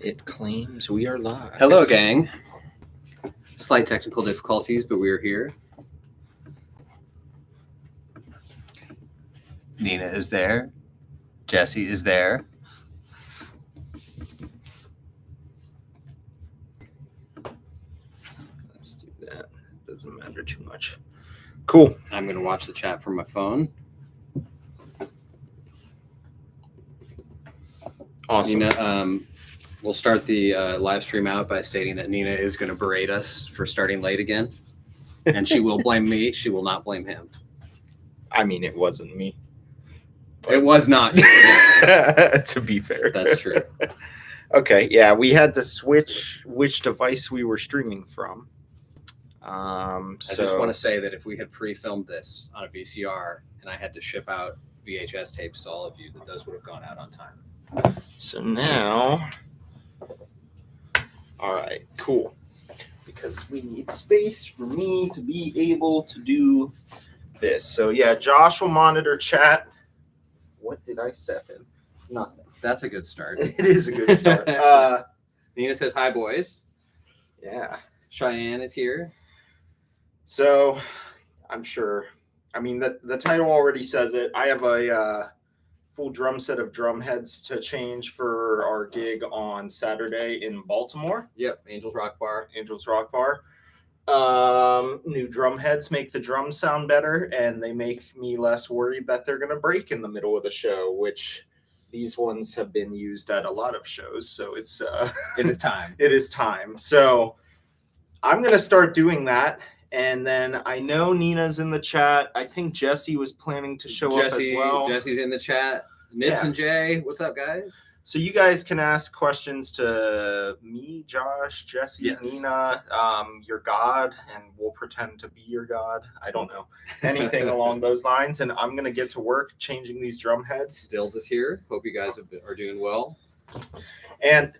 It claims we are live. Hello, gang. Slight technical difficulties, but we are here. Nina is there. Jesse is there. Let's do that. Doesn't matter too much. Cool. I'm going to watch the chat from my phone. Awesome. Nina, we'll start the live stream out by stating that Nina is going to berate us for starting late again. And she will blame me. She will not blame him. I mean, it wasn't me. It was not. To be fair. That's true. Okay, yeah, we had to switch which device we were streaming from. I just want to say that if we had pre-filmed this on a VCR and I had to ship out VHS tapes to all of you, that those would have gone out on time. So now, all right, cool. Because we need space for me to be able to do this. So yeah, Josh will monitor chat. What did I step in? Nothing. That's a good start. It is a good start. Nina says, hi, boys. Yeah. Cheyenne is here. So I'm sure. I mean, the title already says it. I have a full drum set of drum heads to change for our gig on Saturday in Baltimore. Yep, Angels Rock Bar. Angels Rock Bar. New drum heads make the drums sound better, and they make me less worried that they're going to break in the middle of the show, which these ones have been used at a lot of shows. So it is time. It is time. So I'm going to start doing that. And then I know Nina's in the chat. I think Jesse was planning to show up as well. Jesse's in the chat. Nips and Jay, what's up, guys? So you guys can ask questions to me, Josh, Jesse, yes. Nina, your God, and we'll pretend to be your God. I don't know. Anything along those lines. And I'm going to get to work changing these drum heads. Stills is here. Hope you guys are doing well. And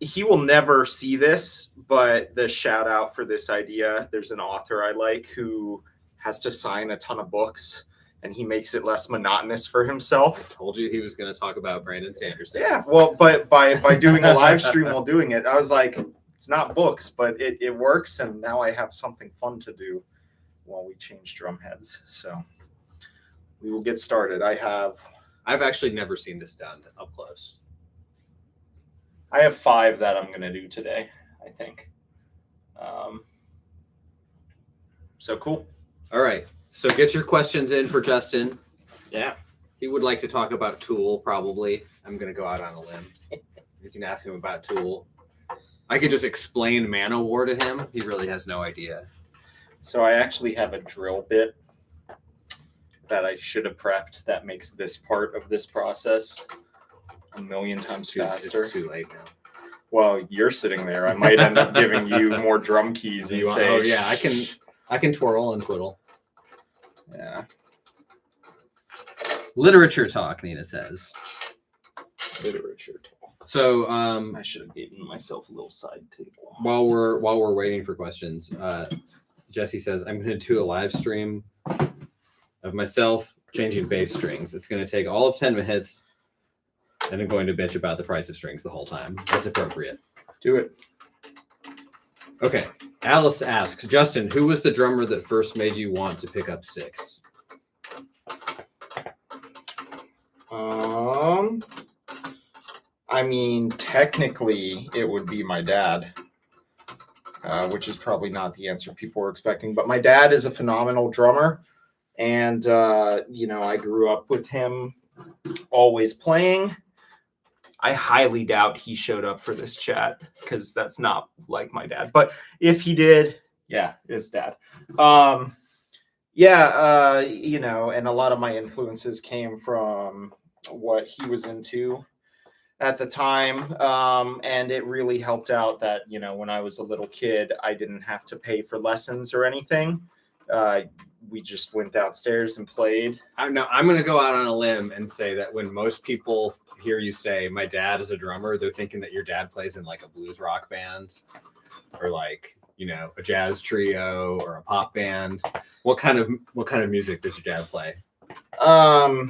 he will never see this, but the shout out for this idea, there's an author I like who has to sign a ton of books, and he makes it less monotonous for himself. I told you he was going to talk about Brandon Sanderson. Yeah, well, but by doing a live stream while doing it, I was like, it's not books, but it works, and now I have something fun to do while we change drum heads. So we will get started. I've actually never seen this done up close. I have 5 that I'm going to do today, I think. So cool. All right. So get your questions in for Justin. Yeah. He would like to talk about Tool, probably. I'm going to go out on a limb. You can ask him about Tool. I could just explain Manowar to him. He really has no idea. So I actually have a drill bit that I should have prepped that makes this part of this process a million times faster. It's too late now. Well, you're sitting there. I might end up giving you more drum keys and say, "Oh yeah, I can twirl and twiddle." Yeah. Literature talk, Nina says. Literature talk. So I should have given myself a little side table. While we're waiting for questions, Jesse says I'm going to do a live stream of myself changing bass strings. It's going to take all of 10 minutes. And I'm going to bitch about the price of strings the whole time. That's appropriate. Do it. Okay. Alice asks, Justin, who was the drummer that first made you want to pick up 6? I mean, technically, it would be my dad, which is probably not the answer people were expecting. But my dad is a phenomenal drummer. And, I grew up with him always playing. I highly doubt he showed up for this chat because that's not like my dad. But if he did, yeah, it's dad. And a lot of my influences came from what he was into at the time. And it really helped out that, when I was a little kid, I didn't have to pay for lessons or anything. We just went downstairs and played. I'm going to go out on a limb and say that when most people hear you say my dad is a drummer, they're thinking that your dad plays in like a blues rock band or like, a jazz trio or a pop band. What kind of music does your dad play? I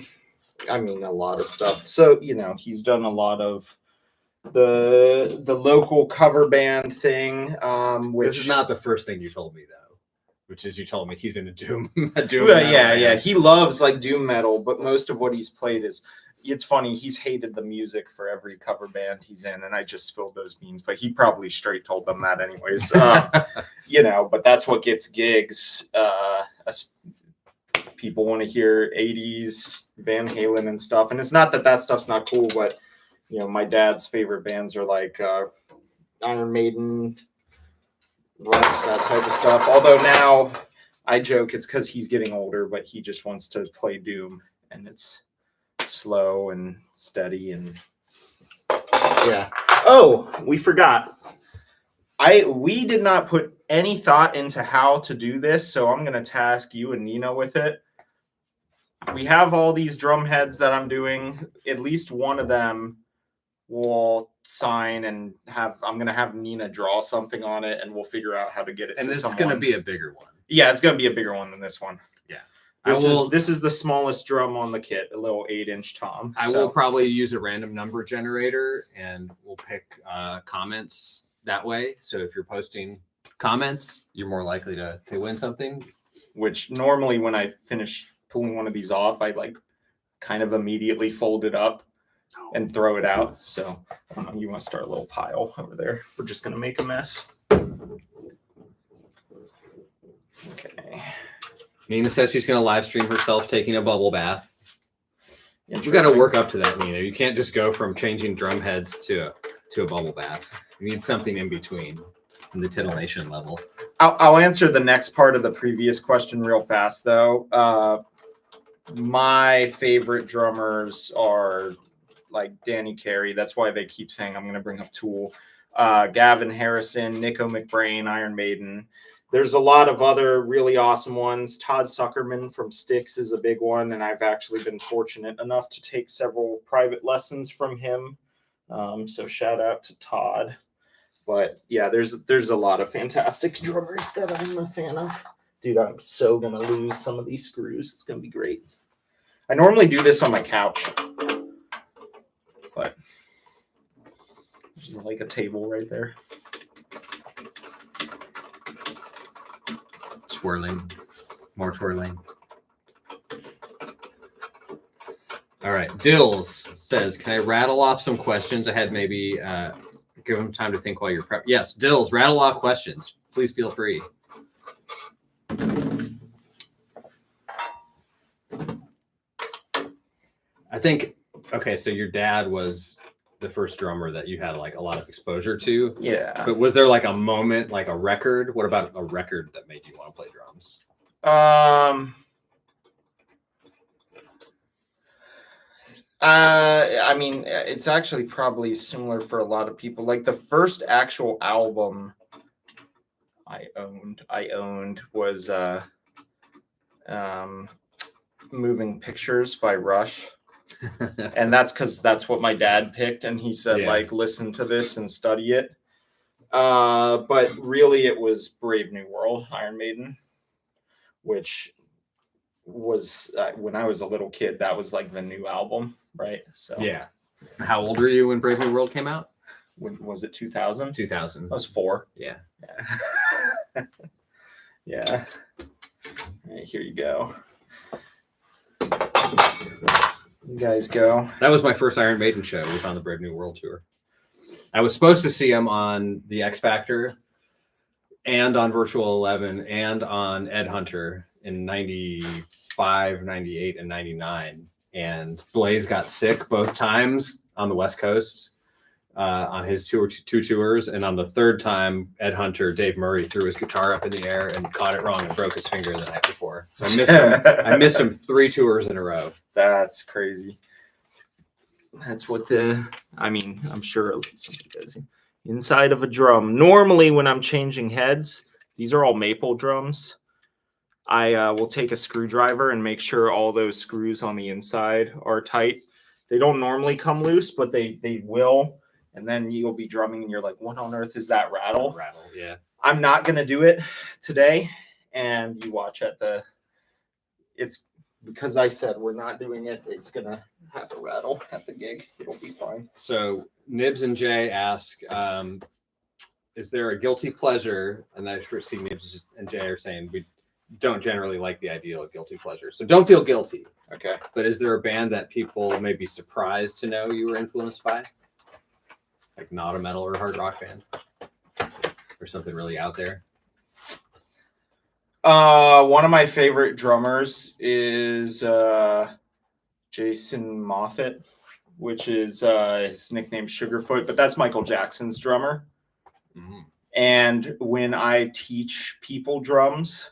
mean, a lot of stuff. So, he's done a lot of the local cover band thing. Which This is not the first thing you told me though, which is you told me he's in a doom metal yeah, band. he loves like doom metal, but most of what he's played is. It's funny, he's hated the music for every cover band he's in, and I just spilled those beans, but he probably straight told them that anyways. But that's what gets gigs. People want to hear 80s Van Halen and stuff, and it's not that stuff's not cool, but my dad's favorite bands are like Iron Maiden, Rush, that type of stuff. Although now I joke it's because he's getting older, but he just wants to play doom, and it's slow and steady and yeah. Oh, we forgot. We did not put any thought into how to do this, so I'm going to task you and Nina with it. We have all these drum heads that I'm doing. At least one of them will sign and I'm going to have Nina draw something on it, and we'll figure out how to get it and to it's someone. going to be a bigger one. Yeah, it's going to be a bigger one than this one. Yeah. This is the smallest drum on the kit, a little 8-inch tom. I will probably use a random number generator, and we'll pick comments that way. So if you're posting comments, you're more likely to win something. Which normally when I finish pulling one of these off, I like kind of immediately fold it up and throw it out. So you want to start a little pile over there. We're just going to make a mess. Okay. Nina says she's going to live stream herself taking a bubble bath. We got to work up to that, Nina. You can't just go from changing drum heads to a bubble bath. You need something in between, in the titillation level. I'll answer the next part of the previous question real fast, though. My favorite drummers are like Danny Carey. That's why they keep saying I'm going to bring up Tool. Gavin Harrison, Nico McBrain, Iron Maiden. There's a lot of other really awesome ones. Todd Suckerman from Styx is a big one, and I've actually been fortunate enough to take several private lessons from him. So shout out to Todd. But yeah, there's a lot of fantastic drummers that I'm a fan of. Dude, I'm so gonna lose some of these screws. It's gonna be great. I normally do this on my couch, but there's like a table right there. Swirling, more twirling. All right, Dills says, "Can I rattle off some questions? I had maybe give them time to think while you're prep." Yes, Dills, rattle off questions. Please feel free. I think, okay, so your dad was the first drummer that you had like a lot of exposure to. Yeah. But was there like a moment, like a record? What about a record that made you want to play drums? I mean, it's actually probably similar for a lot of people. Like the first actual album I owned was Moving Pictures by Rush. And that's because that's what my dad picked, and he said, like, listen to this and study it. But really it was Brave New World, Iron Maiden, which was when I was a little kid, that was like the new album, right? So yeah. How old were you when Brave New World came out? When was it? 2000? 2000. I was 4. Yeah. Yeah. All right, here you go. You guys go. That was my first Iron Maiden show. It was on the Brave New World tour. I was supposed to see him on the X Factor and on Virtual 11 and on Ed Hunter in 95, 98, and 99. And Blaze got sick both times on the West Coast on his two tours. And on the third time, Ed Hunter, Dave Murray threw his guitar up in the air and caught it wrong and broke his finger the night before. So I missed him. I missed him 3 tours in a row. That's crazy. That's what I'm sure somebody does. Inside of a drum. Normally when I'm changing heads, these are all maple drums. I will take a screwdriver and make sure all those screws on the inside are tight. They don't normally come loose, but they will. And then you'll be drumming and you're like, what on earth is that rattle? Rattle, yeah. I'm not going to do it today. And you watch it's because I said we're not doing it. It's going to have a rattle at the gig. It'll be fine. So Nibs and Jay ask, is there a guilty pleasure? And I see Nibs and Jay are saying we don't generally like the ideal of guilty pleasure. So don't feel guilty. Okay. But is there a band that people may be surprised to know you were influenced by? Like not a metal or hard rock band? Or something really out there? One of my favorite drummers is Jason Moffat, which is his nickname Sugarfoot, but that's Michael Jackson's drummer. Mm-hmm. And when I teach people drums,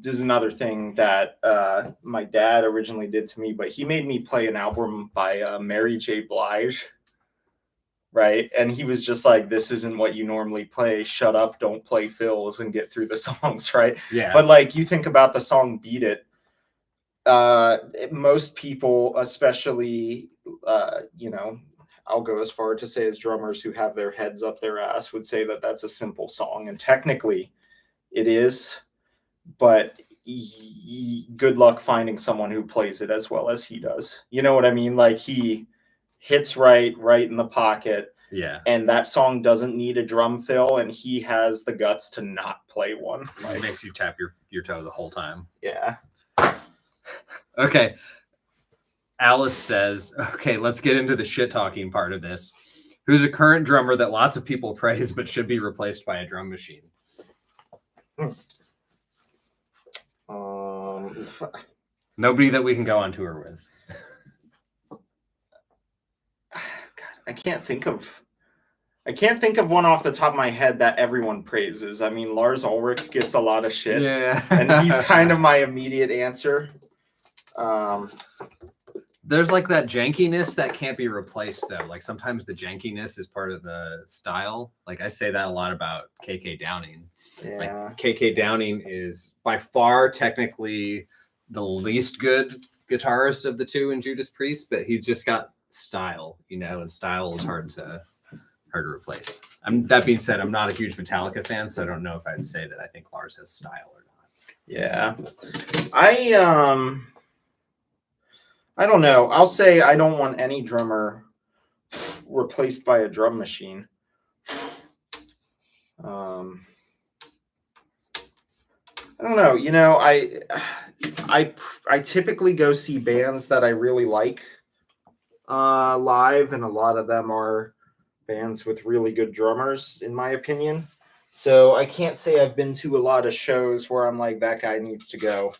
this is another thing that my dad originally did to me, but he made me play an album by Mary J. Blige, right? And he was just like, this isn't what you normally play. Shut up, don't play fills and get through the songs, right? Yeah. But like you think about the song Beat It, most people, especially, I'll go as far to say as drummers who have their heads up their ass would say that that's a simple song. And technically it is, but good luck finding someone who plays it as well as he does. You know what I mean? Like he hits right in the pocket. Yeah. And that song doesn't need a drum fill, and he has the guts to not play one. It makes you tap your toe the whole time. Yeah. Okay. Alice says, okay, let's get into the shit talking part of this. Who's a current drummer that lots of people praise but should be replaced by a drum machine? Nobody that we can go on tour with. God, I can't think of one off the top of my head that everyone praises. I mean, Lars Ulrich gets a lot of shit. Yeah. And he's kind of my immediate answer. There's like that jankiness that can't be replaced though. Like sometimes the jankiness is part of the style. Like I say that a lot about KK Downing. Yeah. Like KK Downing is by far technically the least good guitarist of the two in Judas Priest, but he's just got style, and style is hard to replace. That being said, I'm not a huge Metallica fan, so I don't know if I'd say that I think Lars has style or not. Yeah. I don't know. I'll say I don't want any drummer replaced by a drum machine. I don't know. I typically go see bands that I really like live, and a lot of them are bands with really good drummers, in my opinion. So I can't say I've been to a lot of shows where I'm like, that guy needs to go.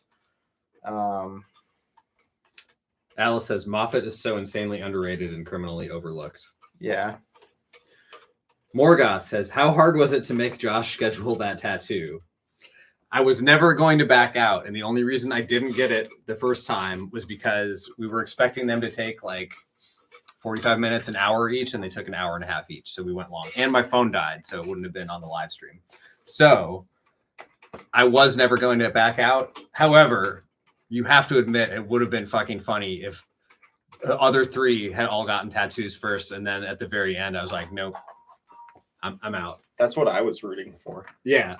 Alice says Moffat is so insanely underrated and criminally overlooked. Yeah. Morgoth says, how hard was it to make Josh schedule that tattoo? I was never going to back out. And the only reason I didn't get it the first time was because we were expecting them to take like 45 minutes, an hour each, and they took an hour and a half each. So we went long. And my phone died, so it wouldn't have been on the live stream. So I was never going to back out. However, you have to admit it would have been fucking funny if the other three had all gotten tattoos first, and then at the very end, I was like, nope, I'm out. That's what I was rooting for. Yeah,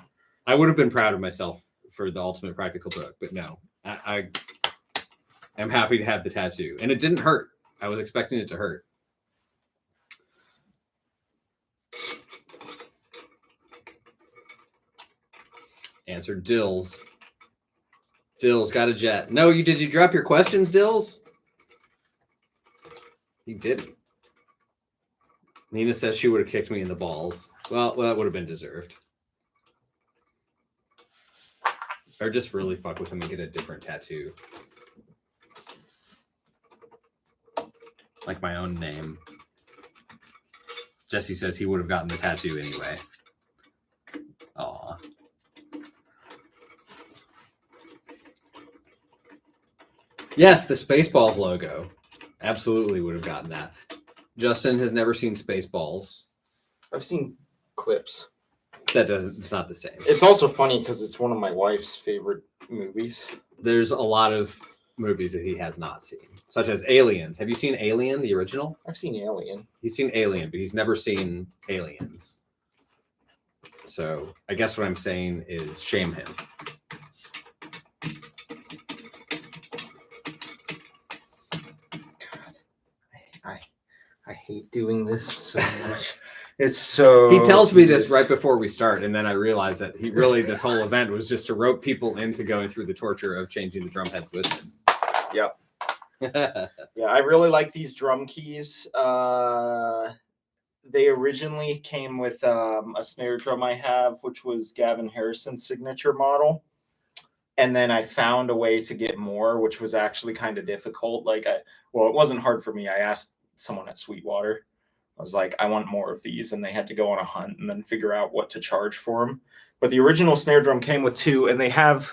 I would have been proud of myself for the Ultimate Practical Book, but no, I am happy to have the tattoo, and it didn't hurt. I was expecting it to hurt. Answer Dills. Dills got a jet. No, did you drop your questions, Dills? He didn't. Nina says she would have kicked me in the balls. Well, that would have been deserved. Or just really fuck with him and get a different tattoo. Like my own name. Jesse says he would have gotten the tattoo anyway. Aw. Yes, the Spaceballs logo. Absolutely would have gotten that. Justin has never seen Spaceballs. I've seen clips. It's not the same. It's also funny because it's one of my wife's favorite movies. There's a lot of movies that he has not seen, such as Aliens. Have you seen Alien, the original? I've seen Alien. He's seen Alien, but he's never seen Aliens. So I guess what I'm saying is shame him. I hate doing this so much. It's so. He tells me tedious. this right before we start, and then I realize that this whole event was just to rope people into going through the torture of changing the drum heads with him. Yep. Yeah, I really like these drum keys. They originally came with a snare drum I have, which was Gavin Harrison's signature model. And then I found a way to get more, which was actually kind of difficult. It wasn't hard for me. I asked someone at Sweetwater. I was like, I want more of these. And they had to go on a hunt and then figure out what to charge for them. But the original snare drum came with two, and they have,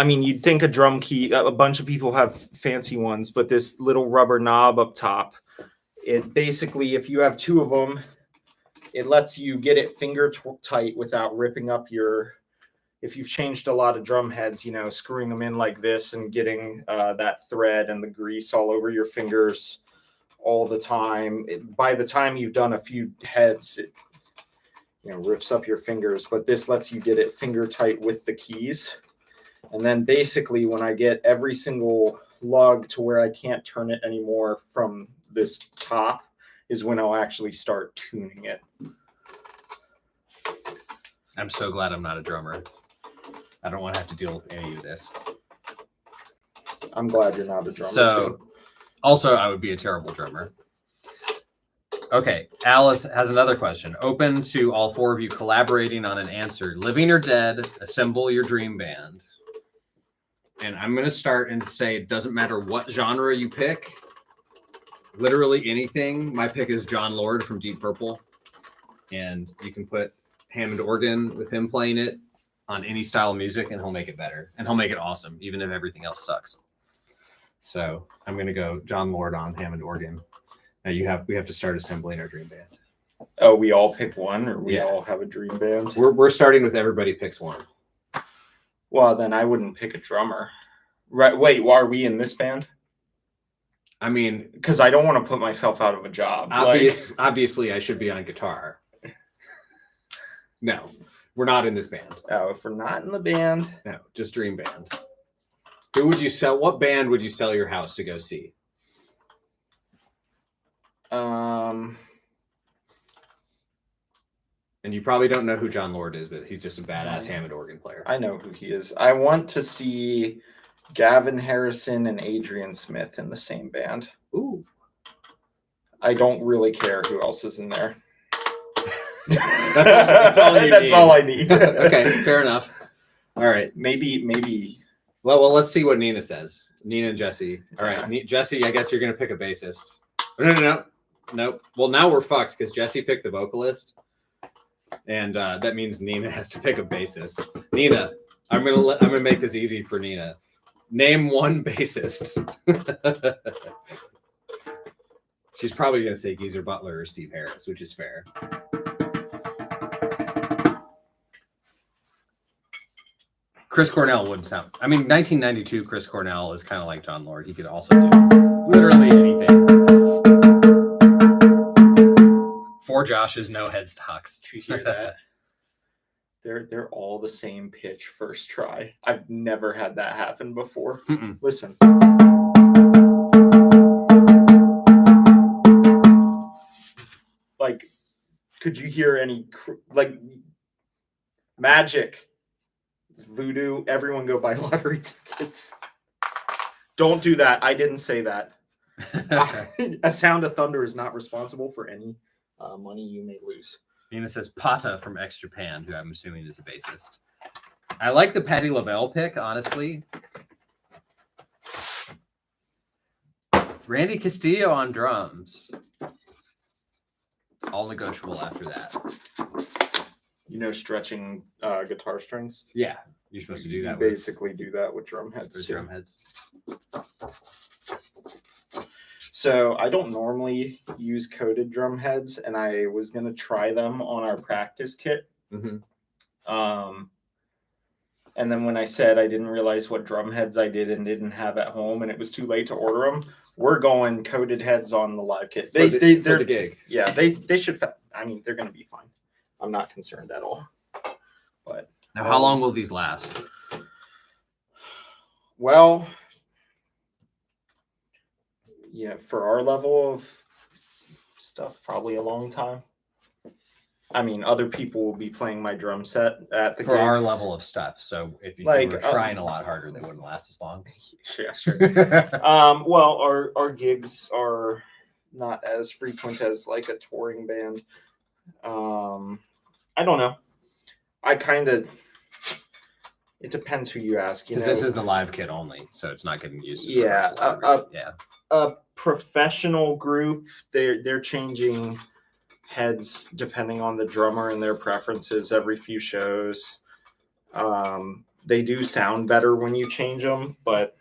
you'd think a drum key, a bunch of people have fancy ones, but this little rubber knob up top, it basically, if you have two of them, it lets you get it finger tight without ripping up if you've changed a lot of drum heads, screwing them in like this and getting that thread and the grease all over your fingers all the time. By the time you've done a few heads, it rips up your fingers, but this lets you get it finger tight with the keys. And then basically when I get every single lug to where I can't turn it anymore from this top is when I'll actually start tuning it. I'm so glad I'm not a drummer. I don't want to have to deal with any of this. I'm glad you're not a drummer too. Also, I would be a terrible drummer. Okay, Alice has another question. Open to all four of you collaborating on an answer. Living or dead, assemble your dream band. And I'm going to start and say it doesn't matter what genre you pick. Literally anything. My pick is John Lord from Deep Purple. And you can put Hammond organ with him playing it on any style of music, and he'll make it better. And he'll make it awesome, even if everything else sucks. So I'm going to go John Lord on Hammond organ. Now we have to start assembling our dream band. Oh, we all pick one, or we all have a dream band? We're starting with everybody picks one. Well, then I wouldn't pick a drummer. Right? Wait, are we in this band? Because I don't want to put myself out of a job. Obviously, I should be on guitar. No, we're not in this band. Oh, if we're not in the band, no, just dream band. Who would you sell? What band would you sell your house to go see? And you probably don't know who John Lord is, but he's just a badass Hammond organ player. I know who he is. I want to see Gavin Harrison and Adrian Smith in the same band. Ooh. I don't really care who else is in there. That's all I need. Okay, fair enough. All right. Maybe. Well, let's see what Nina says. Nina and Jesse. All right, Jesse, I guess you're going to pick a bassist. No. Well, now we're fucked because Jesse picked the vocalist. And that means Nina has to pick a bassist. Nina, I'm gonna make this easy for Nina. Name one bassist. She's probably gonna say Geezer Butler or Steve Harris, which is fair. Chris Cornell wouldn't sound. 1992 Chris Cornell is kind of like John Lord. He could also do literally anything. For Josh's no headstocks. Did you hear that? They're all the same pitch first try. I've never had that happen before. Mm-mm. Listen. Could you hear any magic? It's voodoo. Everyone go buy lottery tickets. Don't do that. I didn't say that. A sound of thunder is not responsible for any money you may lose. Nina says Pata from X Japan, who I'm assuming is a bassist. I like the Patti LaBelle pick, honestly. Randy Castillo on drums. All negotiable after that. Stretching guitar strings? Yeah, you're supposed to do that. You basically do that with drum heads too. Drum heads. So I don't normally use coated drum heads, and I was going to try them on our practice kit. Mm-hmm. And then when I said I didn't realize what drum heads I did and didn't have at home, and it was too late to order them, we're going coated heads on the live kit. They're the gig. Yeah, they should. They're going to be fine. I'm not concerned at all. But now, how long will these last? Well, yeah, for our level of stuff probably a long time. I mean, other people will be playing my drum set at the For gig. our level of stuff. So if you Like, were trying a lot harder, they wouldn't last as long. Yeah, sure. Well, our gigs are not as frequent as like a touring band. I don't know. I kind of. It depends who you ask. You Because know, this is the live kit only, so it's not getting used. As Yeah, rehearsal every- yeah. a professional group. They're changing heads depending on the drummer and their preferences every few shows. They do sound better when you change them, but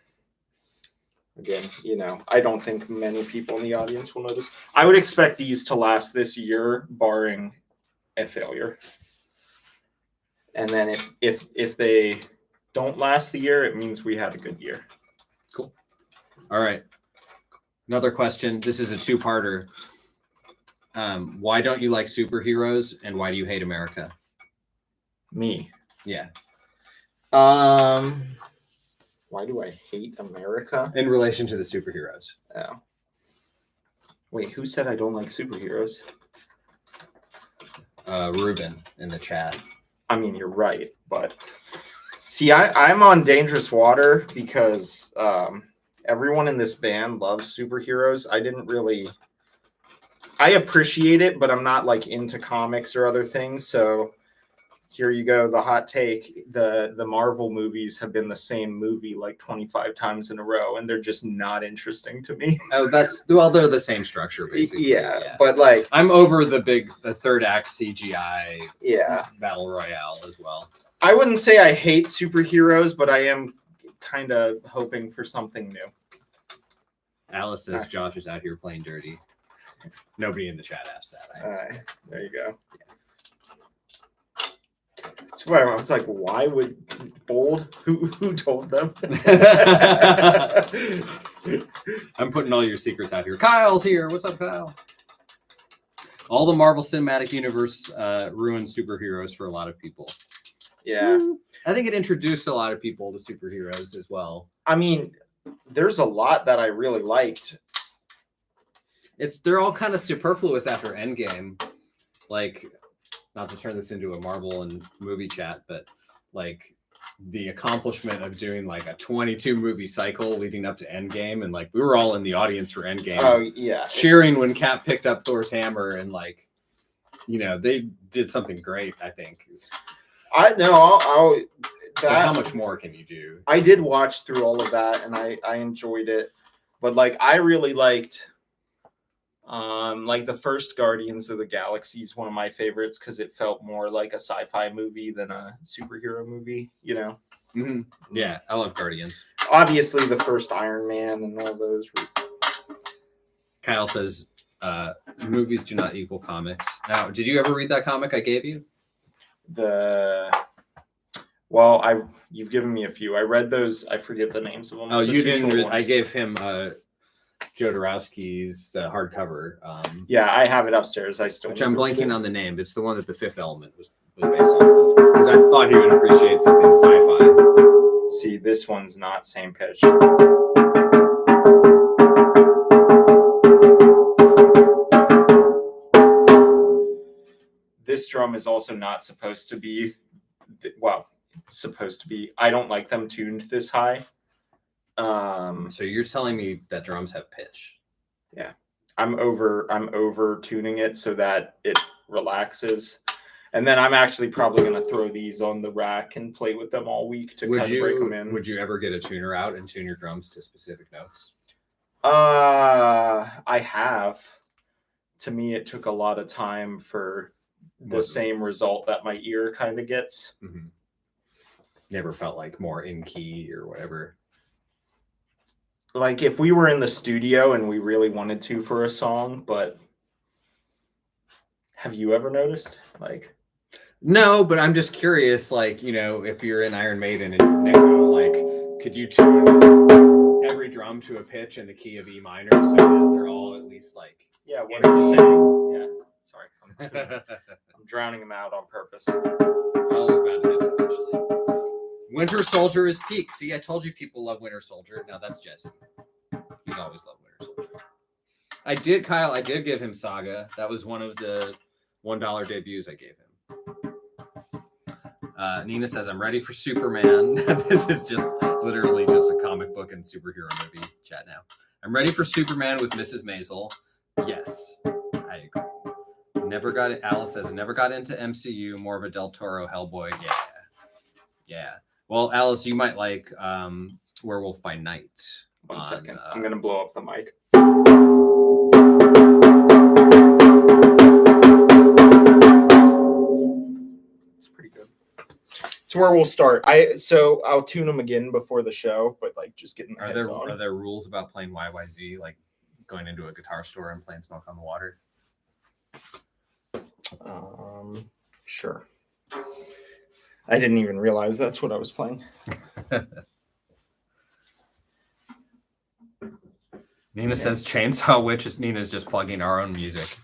again, you know, I don't think many people in the audience will notice. I would expect these to last this year, barring a failure. And then if they don't last the year, it means we had a good year. Cool. All right. Another question. This is a two-parter. Why don't you like superheroes, and why do you hate America? Me. Yeah. Why do I hate America? In relation to the superheroes. Oh. Wait, who said I don't like superheroes? Ruben in the chat. I mean, you're right, but see, I'm on dangerous water because everyone in this band loves superheroes. I appreciate it, but I'm not like into comics or other things. So here you go, the hot take. The Marvel movies have been the same movie like 25 times in a row, and they're just not interesting to me. Oh, they're the same structure, basically. Yeah, but like I'm over the third act CGI battle royale as well. I wouldn't say I hate superheroes, but I am kind of hoping for something new. Alice says Josh is out here playing dirty. Nobody in the chat asked that. There you go. That's why I was like, why would bold? Who told them? I'm putting all your secrets out here. Kyle's here. What's up, Kyle? All the Marvel Cinematic Universe ruined superheroes for a lot of people. Yeah. I think it introduced a lot of people to superheroes as well. I mean, there's a lot that I really liked. They're all kind of superfluous after Endgame. Like, not to turn this into a Marvel and movie chat, but like the accomplishment of doing like a 22 movie cycle leading up to Endgame, and like we were all in the audience for Endgame. Oh yeah, cheering when Cap picked up Thor's hammer, and like, you know, they did something great. I think. I know. How much more can you do? I did watch through all of that, and I enjoyed it, but like I really liked. Like the first Guardians of the Galaxy is one of my favorites because it felt more like a sci-fi movie than a superhero movie, you know? Mm-hmm. Yeah, I love Guardians. Obviously, the first Iron Man and all those. Kyle says, movies do not equal comics. Now, did you ever read that comic I gave you? You've given me a few. I read those. I forget the names of them. Oh, you didn't. I gave him Joe Dorowski's the hardcover. Yeah, I have it upstairs. Which I'm blanking on the name. It's the one that The Fifth Element was based off of. Because I thought he would appreciate something sci-fi. See, this one's not same pitch. This drum is also not supposed to be, I don't like them tuned this high. So you're telling me that drums have pitch? Yeah, I'm over tuning it so that it relaxes, and then I'm actually probably gonna throw these on the rack and play with them all week to kind of break them in. Would you ever get a tuner out and tune your drums to specific notes? I have. To me, it took a lot of time for the same result that my ear kind of gets. Mm-hmm. Never felt like more in key or whatever. Like if we were in the studio and we really wanted to for a song, but have you ever noticed? Like, no, but I'm just curious. Like, you know, if you're in Iron Maiden and like, could you tune every drum to a pitch in the key of E minor so that they're all at least like? Yeah. What are you saying? Yeah. Sorry, I'm drowning them out on purpose. Always bound to happen eventually. Winter Soldier is peak. See, I told you people love Winter Soldier. Now that's Jesse. He's always loved Winter Soldier. I did, Kyle. I did give him Saga. That was one of the $1 debuts I gave him. Nina says, I'm ready for Superman. This is just literally just a comic book and superhero movie chat now. I'm ready for Superman with Mrs. Maisel. Yes, I agree. Alice says, I never got into MCU, more of a Del Toro Hellboy. Yeah. Well, Alice, you might like Werewolf by Night. One second. I'm going to blow up the mic. It's pretty good. It's where we'll start. So I'll tune them again before the show, but like just getting the heads on. Are there rules about playing YYZ, like going into a guitar store and playing Smoke on the Water? Sure. I didn't even realize that's what I was playing. Nina says Chainsaw Witch is Nina's just plugging our own music.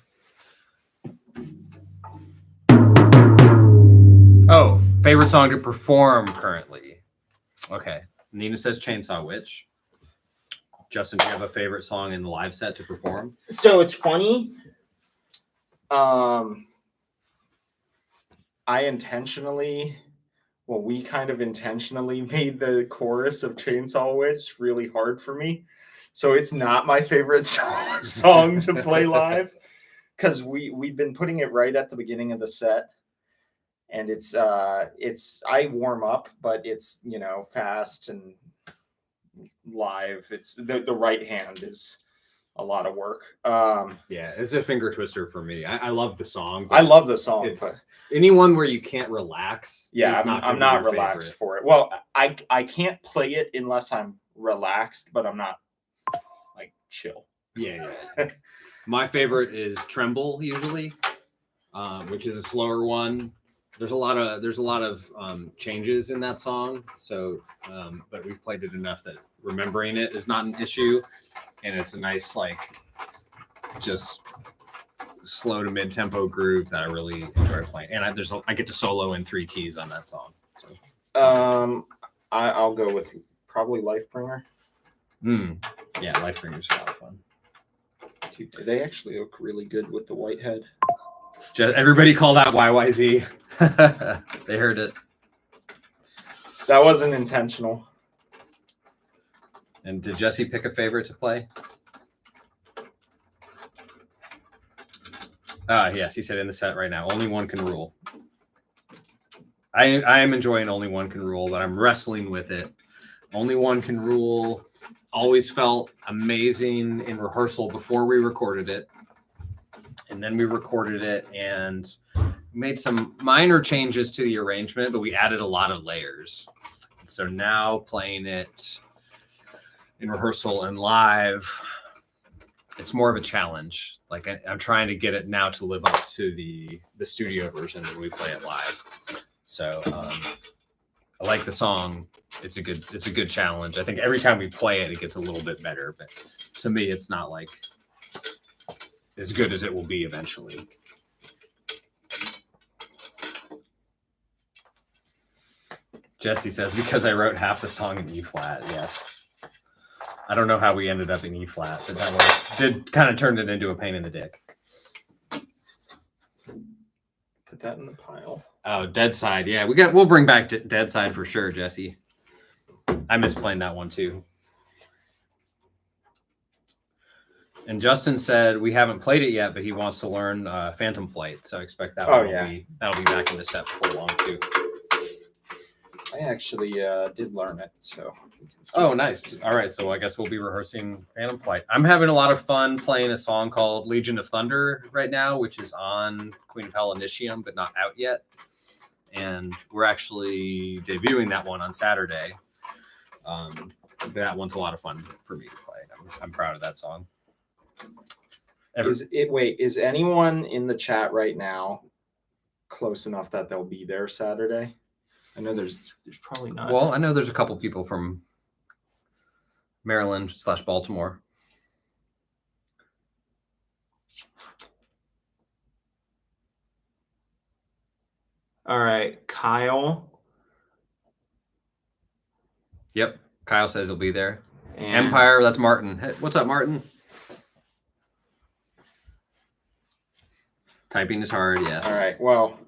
Oh, favorite song to perform currently. Okay. Nina says Chainsaw Witch. Justin, do you have a favorite song in the live set to perform? So it's funny. We kind of intentionally made the chorus of Chainsaw Witch really hard for me. So it's not my favorite song to play live because we've been putting it right at the beginning of the set. And it's I warm up, but it's, fast and live. It's the right hand is a lot of work. Yeah, it's a finger twister for me. I love the song. I love the song, but anyone where you can't relax. Yeah, I'm not relaxed for it. Well, I can't play it unless I'm relaxed, but I'm not like chill. Yeah. My favorite is Tremble usually, which is a slower one. There's a lot of changes in that song. So, but we've played it enough that remembering it is not an issue, and it's a nice just slow to mid tempo groove that I really enjoy playing. And I get to solo in 3 keys on that song. So, I'll go with probably Lifebringer. Yeah, Lifebringer's a lot of fun. Dude, they actually look really good with the white head. Just everybody called out YYZ. They heard it. That wasn't intentional. And did Jesse pick a favorite to play? Yes, he said in the set right now, Only One Can Rule. I am enjoying Only One Can Rule, but I'm wrestling with it. Only One Can Rule always felt amazing in rehearsal before we recorded it. And then we recorded it and made some minor changes to the arrangement, but we added a lot of layers. So now playing it in rehearsal and live, it's more of a challenge. Like I'm trying to get it now to live up to the studio version that we play it live. So I like the song. It's a good challenge. I think every time we play it, it gets a little bit better. But to me, it's not like as good as it will be eventually. Jesse says, because I wrote half the song in E flat. Yes. I don't know how we ended up in E flat, but that did kind of turn it into a pain in the dick. Put that in the pile. Oh, Dead Side. Yeah, we'll bring back Dead Side for sure, Jesse. I miss playing that one too. And Justin said we haven't played it yet, but he wants to learn Phantom Flight. So I expect that'll be back in the set before long too. I actually did learn it, so. Oh, nice. All right, so I guess we'll be rehearsing Phantom Flight. I'm having a lot of fun playing a song called Legion of Thunder right now, which is on Queen of Hell Initium, but not out yet. And we're actually debuting that one on Saturday. That one's a lot of fun for me to play. I'm proud of that song. Is anyone in the chat right now close enough that they'll be there Saturday? I know there's probably not. Well, I know there's a couple people from Maryland/Baltimore. All right, Kyle. Yep, Kyle says he'll be there. And Empire, that's Martin. Hey, what's up, Martin? Typing is hard, yes. All right. Well,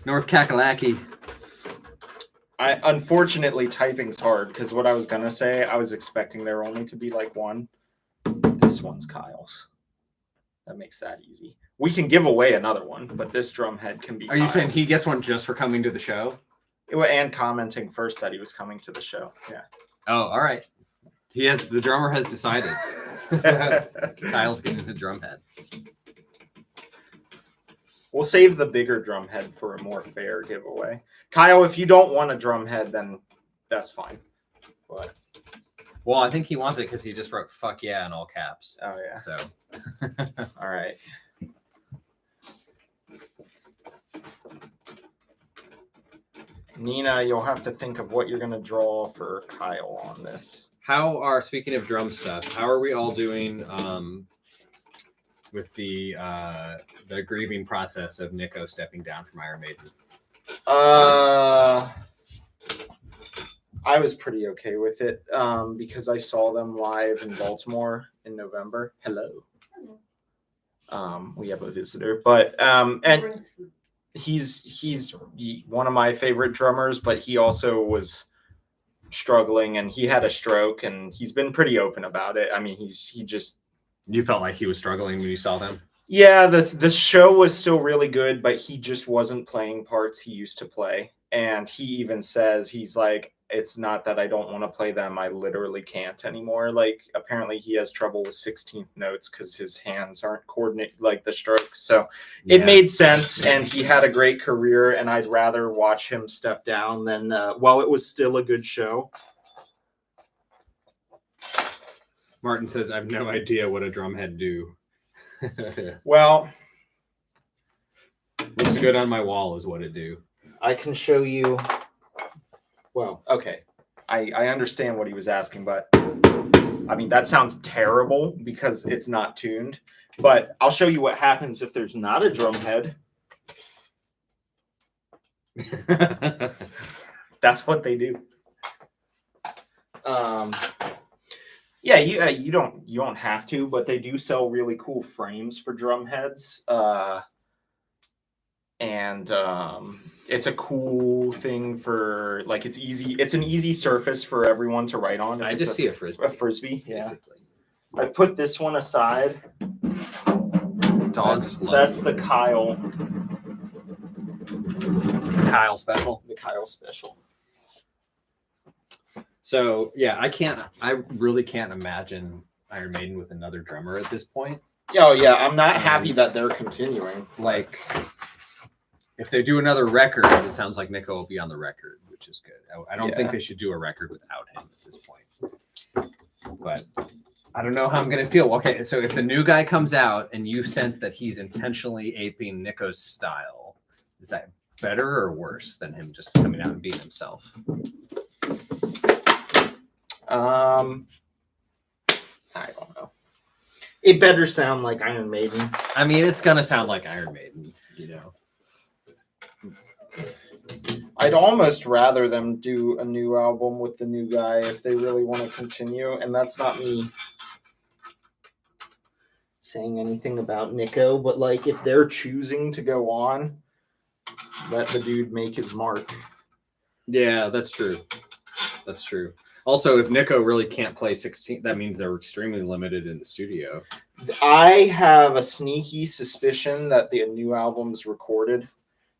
North Kakalaki. Unfortunately, typing's hard because what I was gonna say, I was expecting there only to be like one. This one's Kyle's. That makes that easy. We can give away another one, but this drumhead can be. Are you Kyle's. saying he gets one just for coming to the show? And commenting first that he was coming to the show. Yeah. Oh, all right. The drummer has decided. Kyle's getting the drumhead. We'll save the bigger drumhead for a more fair giveaway. Kyle, if you don't want a drumhead, then that's fine. But well, I think he wants it because he just wrote "fuck yeah" in all caps. Oh yeah. So all right. Nina, you'll have to think of what you're gonna draw for Kyle on this. Speaking of drum stuff, how are we all doing with the grieving process of Nico stepping down from Iron Maiden? I was pretty okay with it because I saw them live in Baltimore in November. Hello. We have a visitor, but and he's one of my favorite drummers, but he also was struggling and he had a stroke and he's been pretty open about it. I mean, you felt like he was struggling when you saw them? Yeah, the show was still really good, but he just wasn't playing parts he used to play. And he even says, he's like, it's not that I don't want to play them. I literally can't anymore. Like, apparently he has trouble with 16th notes because his hands aren't coordinated like the stroke. So it made sense. And he had a great career. And I'd rather watch him step down than, while it was still a good show. Martin says, I have no idea what a drumhead do. Well, looks good on my wall is what it do. I can show you. Well, okay. I understand what he was asking, but I mean, that sounds terrible because it's not tuned. But I'll show you what happens if there's not a drum head. That's what they do. Yeah, you don't have to, but they do sell really cool frames for drum heads. And it's a cool thing for, like, it's easy. It's an easy surface for everyone to write on. I just see a frisbee. A frisbee, basically. I put this one aside. That's the Kyle special. The Kyle special. So yeah, I really can't imagine Iron Maiden with another drummer at this point. Oh yeah, I'm not happy that they're continuing. Like, if they do another record, it sounds like Nico will be on the record, which is good. I don't think they should do a record without him at this point. But I don't know how I'm going to feel. Okay, so if the new guy comes out and you sense that he's intentionally aping Nico's style, is that better or worse than him just coming out and being himself? I don't know. It better sound like Iron Maiden. I mean, it's going to sound like Iron Maiden, you know. I'd almost rather them do a new album with the new guy if they really want to continue. And that's not me saying anything about Nico, but like, if they're choosing to go on, let the dude make his mark. Yeah, that's true. That's true. Also, if Nico really can't play 16, that means they're extremely limited in the studio. I have a sneaky suspicion that the new album's recorded,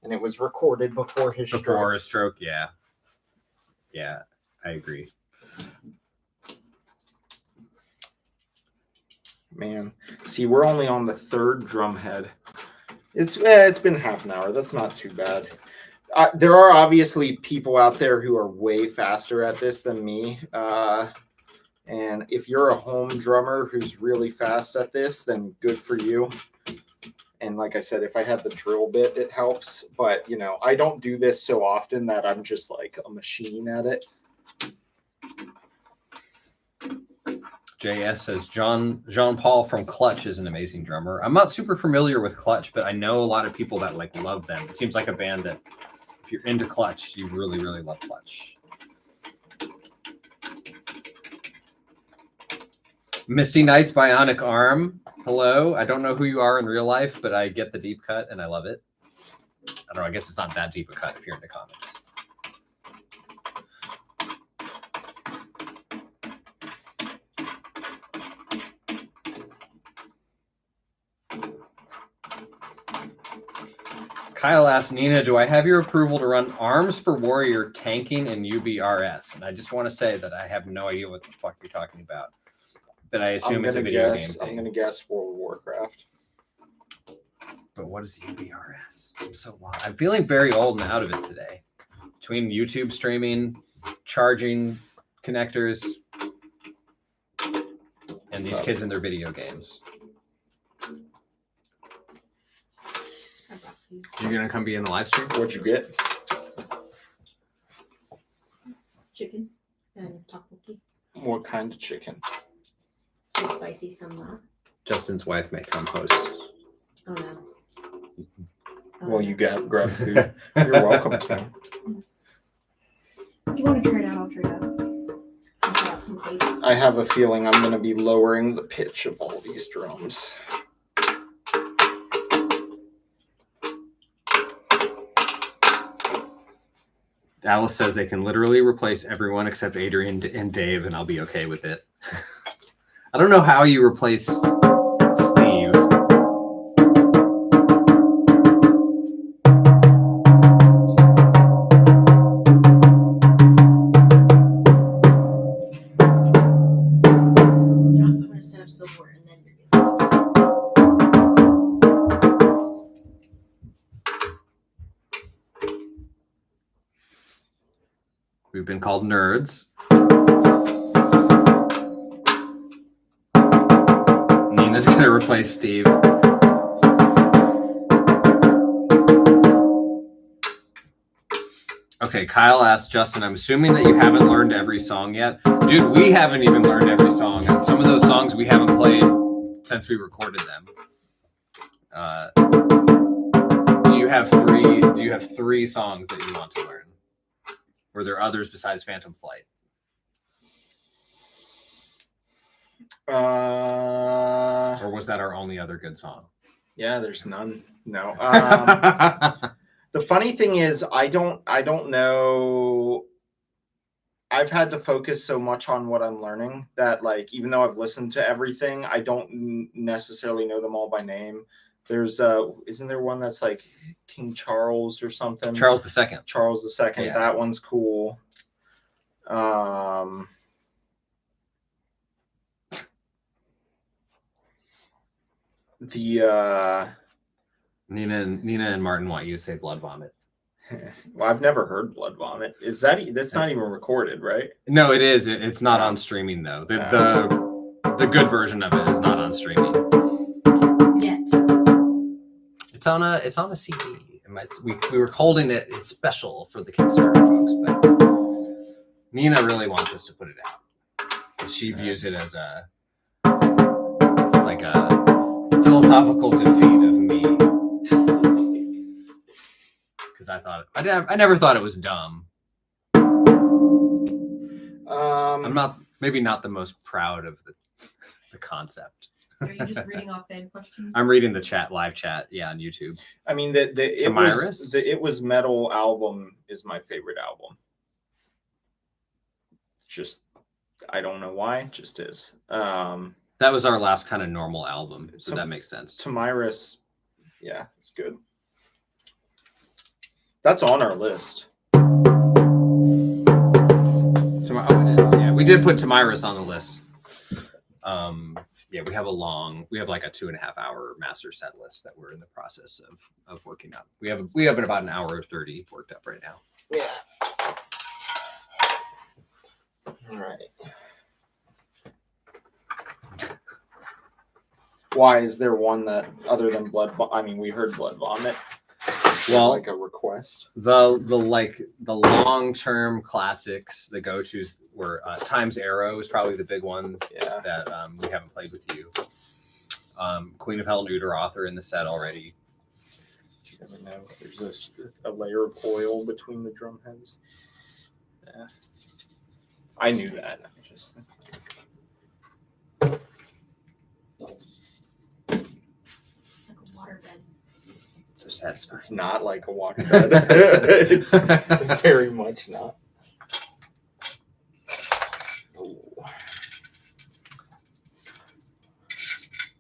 and it was recorded before his stroke. Before his stroke, yeah. Yeah, I agree. Man, see, we're only on the third drum head. It's been half an hour. That's not too bad. There are obviously people out there who are way faster at this than me. And if you're a home drummer who's really fast at this, then good for you. And like I said, if I had the drill bit, it helps. But, you know, I don't do this so often that I'm just like a machine at it. JS says Jean-Paul from Clutch is an amazing drummer. I'm not super familiar with Clutch, but I know a lot of people that like love them. It seems like a band that if you're into Clutch, you really, really love Clutch. Misty Knight's Bionic Arm. Hello. I don't know who you are in real life, but I get the deep cut and I love it. I don't know. I guess it's not that deep a cut if you're into comics. Kyle asks, Nina, do I have your approval to run Arms for Warrior tanking in UBRS? And I just want to say that I have no idea what the fuck you're talking about. But I assume it's a video game thing. I'm going to guess World of Warcraft. But what is UBRS? I'm so lost. I'm feeling very old and out of it today. Between YouTube streaming, charging connectors, and these kids and their video games. You're gonna come be in the live stream? What'd you get? Chicken and tteokbokki. What kind of chicken? Some spicy, some not. Justin's wife may come host. Oh no. Well, you grab food. You're welcome, Kim. If you want to try it out, I'll try it out. I got some plates. I have a feeling I'm going to be lowering the pitch of all these drums. Alice says they can literally replace everyone except Adrian and Dave, and I'll be okay with it. I don't know how you replace Steve. Yeah, I'm going to set up silverware and then you're good. We've been called nerds. Nina's going to replace Steve. Okay, Kyle asked Justin, I'm assuming that you haven't learned every song yet. Dude, we haven't even learned every song. And some of those songs we haven't played since we recorded them. Do you have three songs that you want to learn? Were there others besides Phantom Flight? Or was that our only other good song? Yeah, there's none. No. The funny thing is, I don't know. I've had to focus so much on what I'm learning that, like, even though I've listened to everything, I don't necessarily know them all by name. There's isn't there one that's like King Charles or something? Charles II. Charles II. Yeah. That one's cool. Nina and Martin want you to say Blood Vomit. Well, I've never heard Blood Vomit. That's not even recorded, right? No, it is. It's not on streaming though. The good version of it is not on streaming Yet. It's on a CD. We were holding it. It's special for the Kickstarter folks, but Nina really wants us to put it out. She views it as a philosophical defeat of me. Because I never thought it was dumb. I'm maybe not the most proud of the concept. So are you just reading off fan questions? I'm reading the live chat, on YouTube. I mean, It Was Metal album is my favorite album. Just, I don't know why, it just is. That was our last kind of normal album, so that makes sense. Tamiris, yeah, it's good. That's on our list. It is. Yeah, we did put Tamiris on the list. We have like a 2.5 hour master set list that we're in the process of working on. We have about an hour 30 worked up right now. Yeah. All right. Why is there one that other than we heard Blood Vomit? Well, like a request. The long-term classics, the go-tos were Time's Arrow is probably the big one that we haven't played with you. Queen of Hell and Uter in the set already. You never know. There's a layer of oil between the drum heads. Yeah. I knew that. waterbed. So satisfying. It's not like a waterbed. It's very much not. Ooh.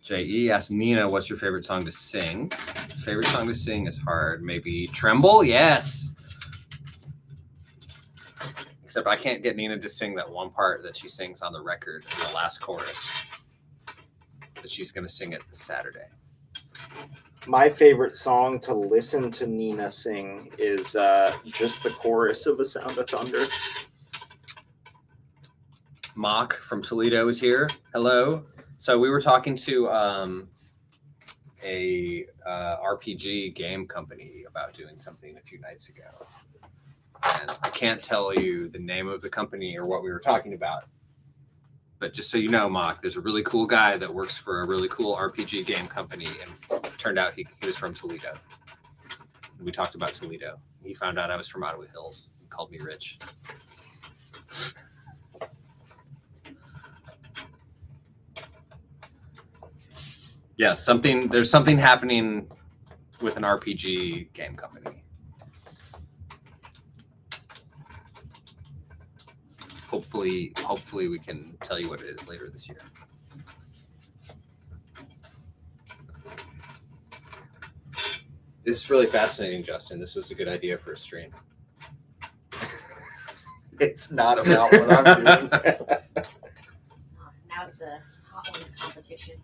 J.E. asked Nina, what's your favorite song to sing? Favorite song to sing is hard. Maybe Tremble? Yes. Except I can't get Nina to sing that one part that she sings on the record in the last chorus. But she's going to sing it this Saturday. My favorite song to listen to Nina sing is just the chorus of A Sound of Thunder. Mock from Toledo is here. Hello. So we were talking to a RPG game company about doing something a few nights ago. And I can't tell you the name of the company or what we were talking about. But just so you know, Mock, there's a really cool guy that works for a really cool RPG game company. And it turned out he was from Toledo. And we talked about Toledo. He found out I was from Ottawa Hills and called me rich. Yeah, there's something happening with an RPG game company. Hopefully we can tell you what it is later this year. This is really fascinating, Justin. This was a good idea for a stream. It's not about what I'm doing. Now it's a Hot Ones competition.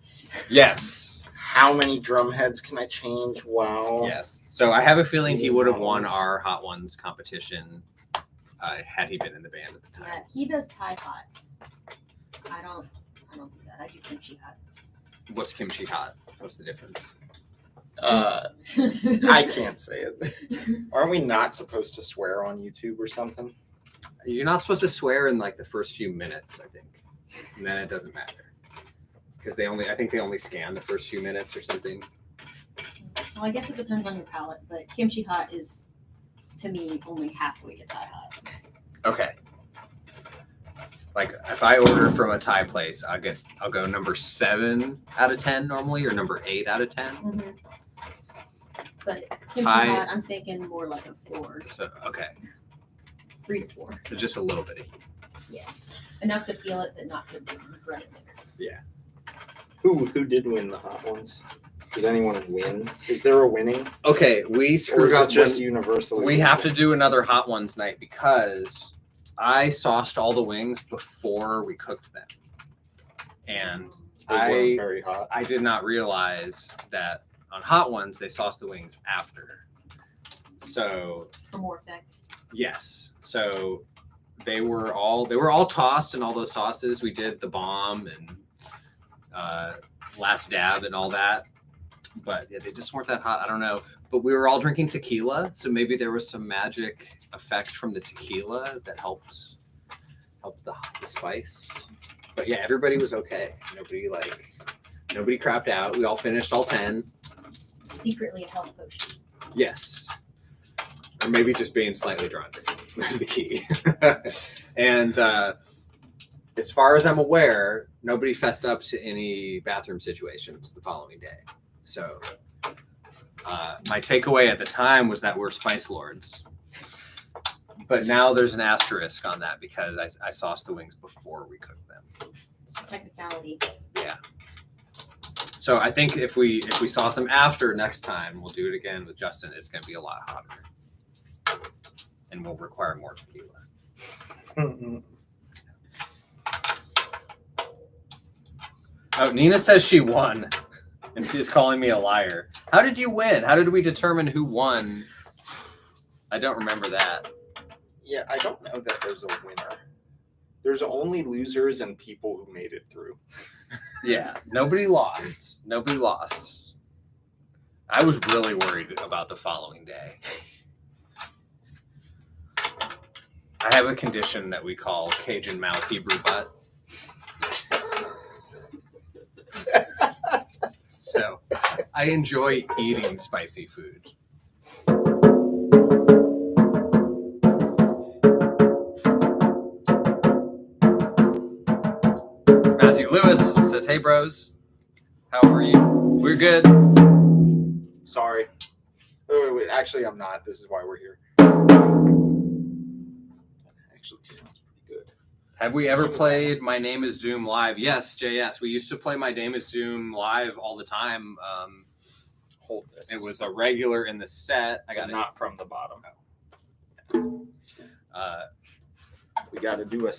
Yes. How many drum heads can I change? Wow. Yes. So I have a feeling he would have won our Hot Ones competition had he been in the band at the time. Yeah, he does Thai hot. I don't do that. I do kimchi hot. What's kimchi hot? What's the difference? I can't say it. Aren't we not supposed to swear on YouTube or something? You're not supposed to swear in like the first few minutes, I think. And then it doesn't matter. Because I think they only scan the first few minutes or something. Well, I guess it depends on your palate, but kimchi hot is, to me, only halfway to Thai hot. Okay. Like if I order from a Thai place, I'll go number 7 out of 10 normally, or number 8 out of 10. Mm-hmm. But kimchi Thai- hot, I'm thinking more like a 4, So okay, 3 to 4. so just a little bitty. Enough to feel it, but not to regret it later. Who did win the Hot Ones? Did anyone win? Is there a winning? Okay, we Or screwed is up. it just universally? We have to do another Hot Ones night because I sauced all the wings before we cooked them, and They weren't very hot. I did not realize that on Hot Ones they sauce the wings after. So For more effect. yes, so they were all tossed in all those sauces. We did the bomb and last dab and all that, but yeah, they just weren't that hot. I don't know, but we were all drinking tequila, so maybe there was some magic effect from the tequila that helped the spice. But yeah, everybody was okay. Nobody crapped out. We all finished all 10. Secretly a health potion. Yes. Or maybe just being slightly drunk was the key. And as far as I'm aware, nobody fessed up to any bathroom situations the following day. So my takeaway at the time was that we're spice lords. But now there's an asterisk on that because I sauced the wings before we cooked them. Technicality. Yeah. So I think if we sauce them after next time, we'll do it again with Justin. It's going to be a lot hotter, and we'll require more tequila. Mm-hmm. Oh, Nina says she won, and she's calling me a liar. How did you win? How did we determine who won? I don't remember that. Yeah, I don't know that there's a winner. There's only losers and people who made it through. Yeah, nobody lost. Nobody lost. I was really worried about the following day. I have a condition that we call Cajun mouth Hebrew butt. So I enjoy eating spicy food. Matthew Lewis says, "Hey bros, how are you? We're good." Sorry. Oh, wait, actually, I'm not. This is why we're here. Actually sounds pretty good. Have we ever played My Name is Doom live? Yes, JS. We used to play My Name is Doom live all the time. Hold this. It was a regular in the set. I got But it. not from the bottom. Uh, We got to do a.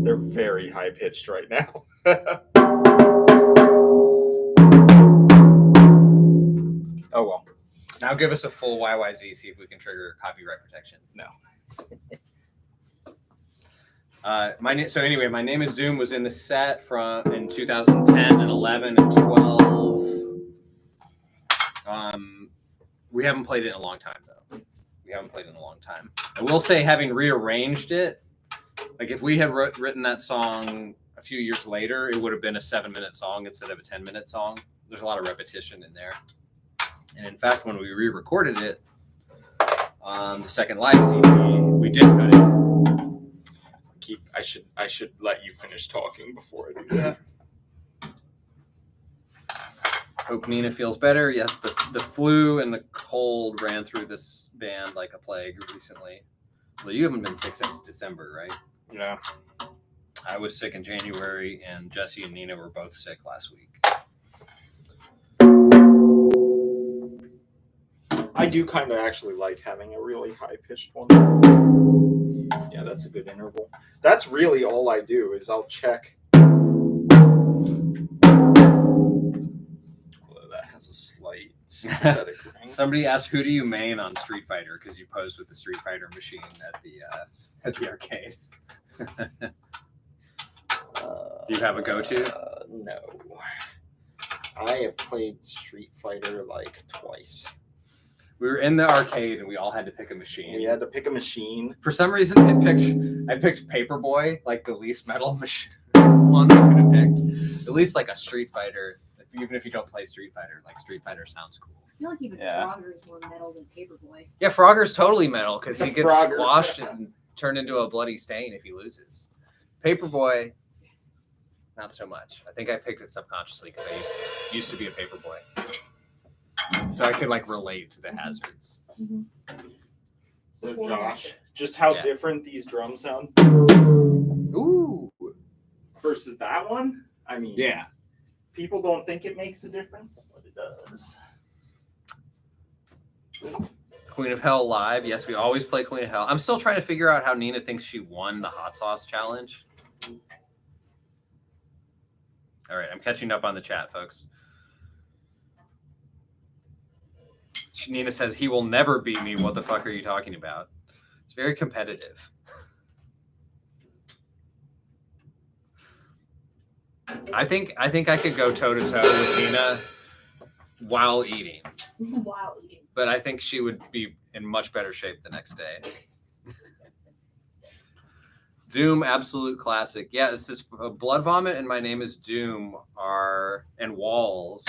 They're very high pitched right now. Oh well. now give us a full YYZ. See if we can trigger copyright protection. No. So anyway, My Name is Doom was in the set in 2010 and 11 and 12. We haven't played it in a long time though. I will say, having rearranged it, like if we had written that song a few years later, it would have been a 7-minute song instead of a 10-minute song. There's a lot of repetition in there. And in fact, when we re-recorded it on the second live CD, we did cut it. I should let you finish talking before I do that. Hope Nina feels better. Yes, the flu and the cold ran through this band like a plague recently. Well, you haven't been sick since December, right? Yeah. I was sick in January, and Jesse and Nina were both sick last week. I do kind of actually like having a really high pitched one. Yeah, that's a good interval. That's really all I do is I'll check. Although that has a slight sympathetic ring. Somebody asked, "Who do you main on Street Fighter?" Because you posed with the Street Fighter machine at the arcade. Do you have a go-to? No. I have played Street Fighter like twice. We were in the arcade and we all had to pick a machine. We had to pick a machine. For some reason, I picked Paperboy, like the least metal machine one I could have picked. At least like a Street Fighter. Even if you don't play Street Fighter, like Street Fighter sounds cool. I feel like even Frogger is more metal than Paperboy. Yeah, Frogger's totally metal because he gets Frogger. squashed and turned into a bloody stain if he loses. Paperboy, not so much. I think I picked it subconsciously because I used to be a Paperboy. So I could like relate to the hazards. Mm-hmm. So Before Josh, just how Yeah. different these drums sound Ooh. versus that one. I mean, Yeah. people don't think it makes a difference, but it does. Queen of Hell live. Yes, we always play Queen of Hell. I'm still trying to figure out how Nina thinks she won the hot sauce challenge. All right, I'm catching up on the chat, folks. Nina says he will never beat me. What the fuck are you talking about? It's very competitive. I think I could go toe to toe with Nina while eating, While eating. but I think she would be in much better shape the next day. Doom, absolute classic. Yeah, it's just Blood Vomit and My Name is Doom and Walls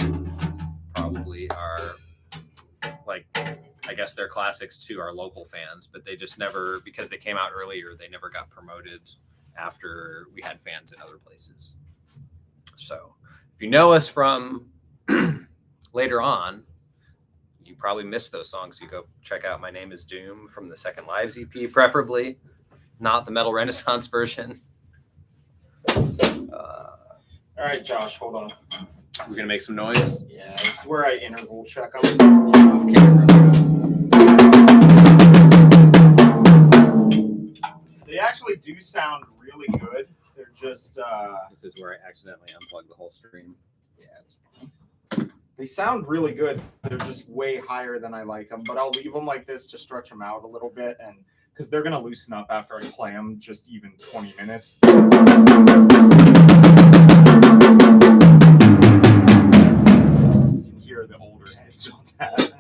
probably are like, I guess they're classics to our local fans, but they just never, because they came out earlier, they never got promoted after we had fans in other places. So if you know us from later on, you probably missed those songs. You go check out My Name is Doom from the second Lives EP, preferably not the Metal Renaissance version. All right, Josh, hold on. We're going to make some noise. Yeah, this is where I interval check them. Off camera. They actually do sound really good. They're just This is where I accidentally unplugged the whole stream. yeah, it's fine. They sound really good. They're just way higher than I like them, but I'll leave them like this to stretch them out a little bit, and because they're gonna loosen up after I play them just even 20 minutes. You can hear the older heads on that.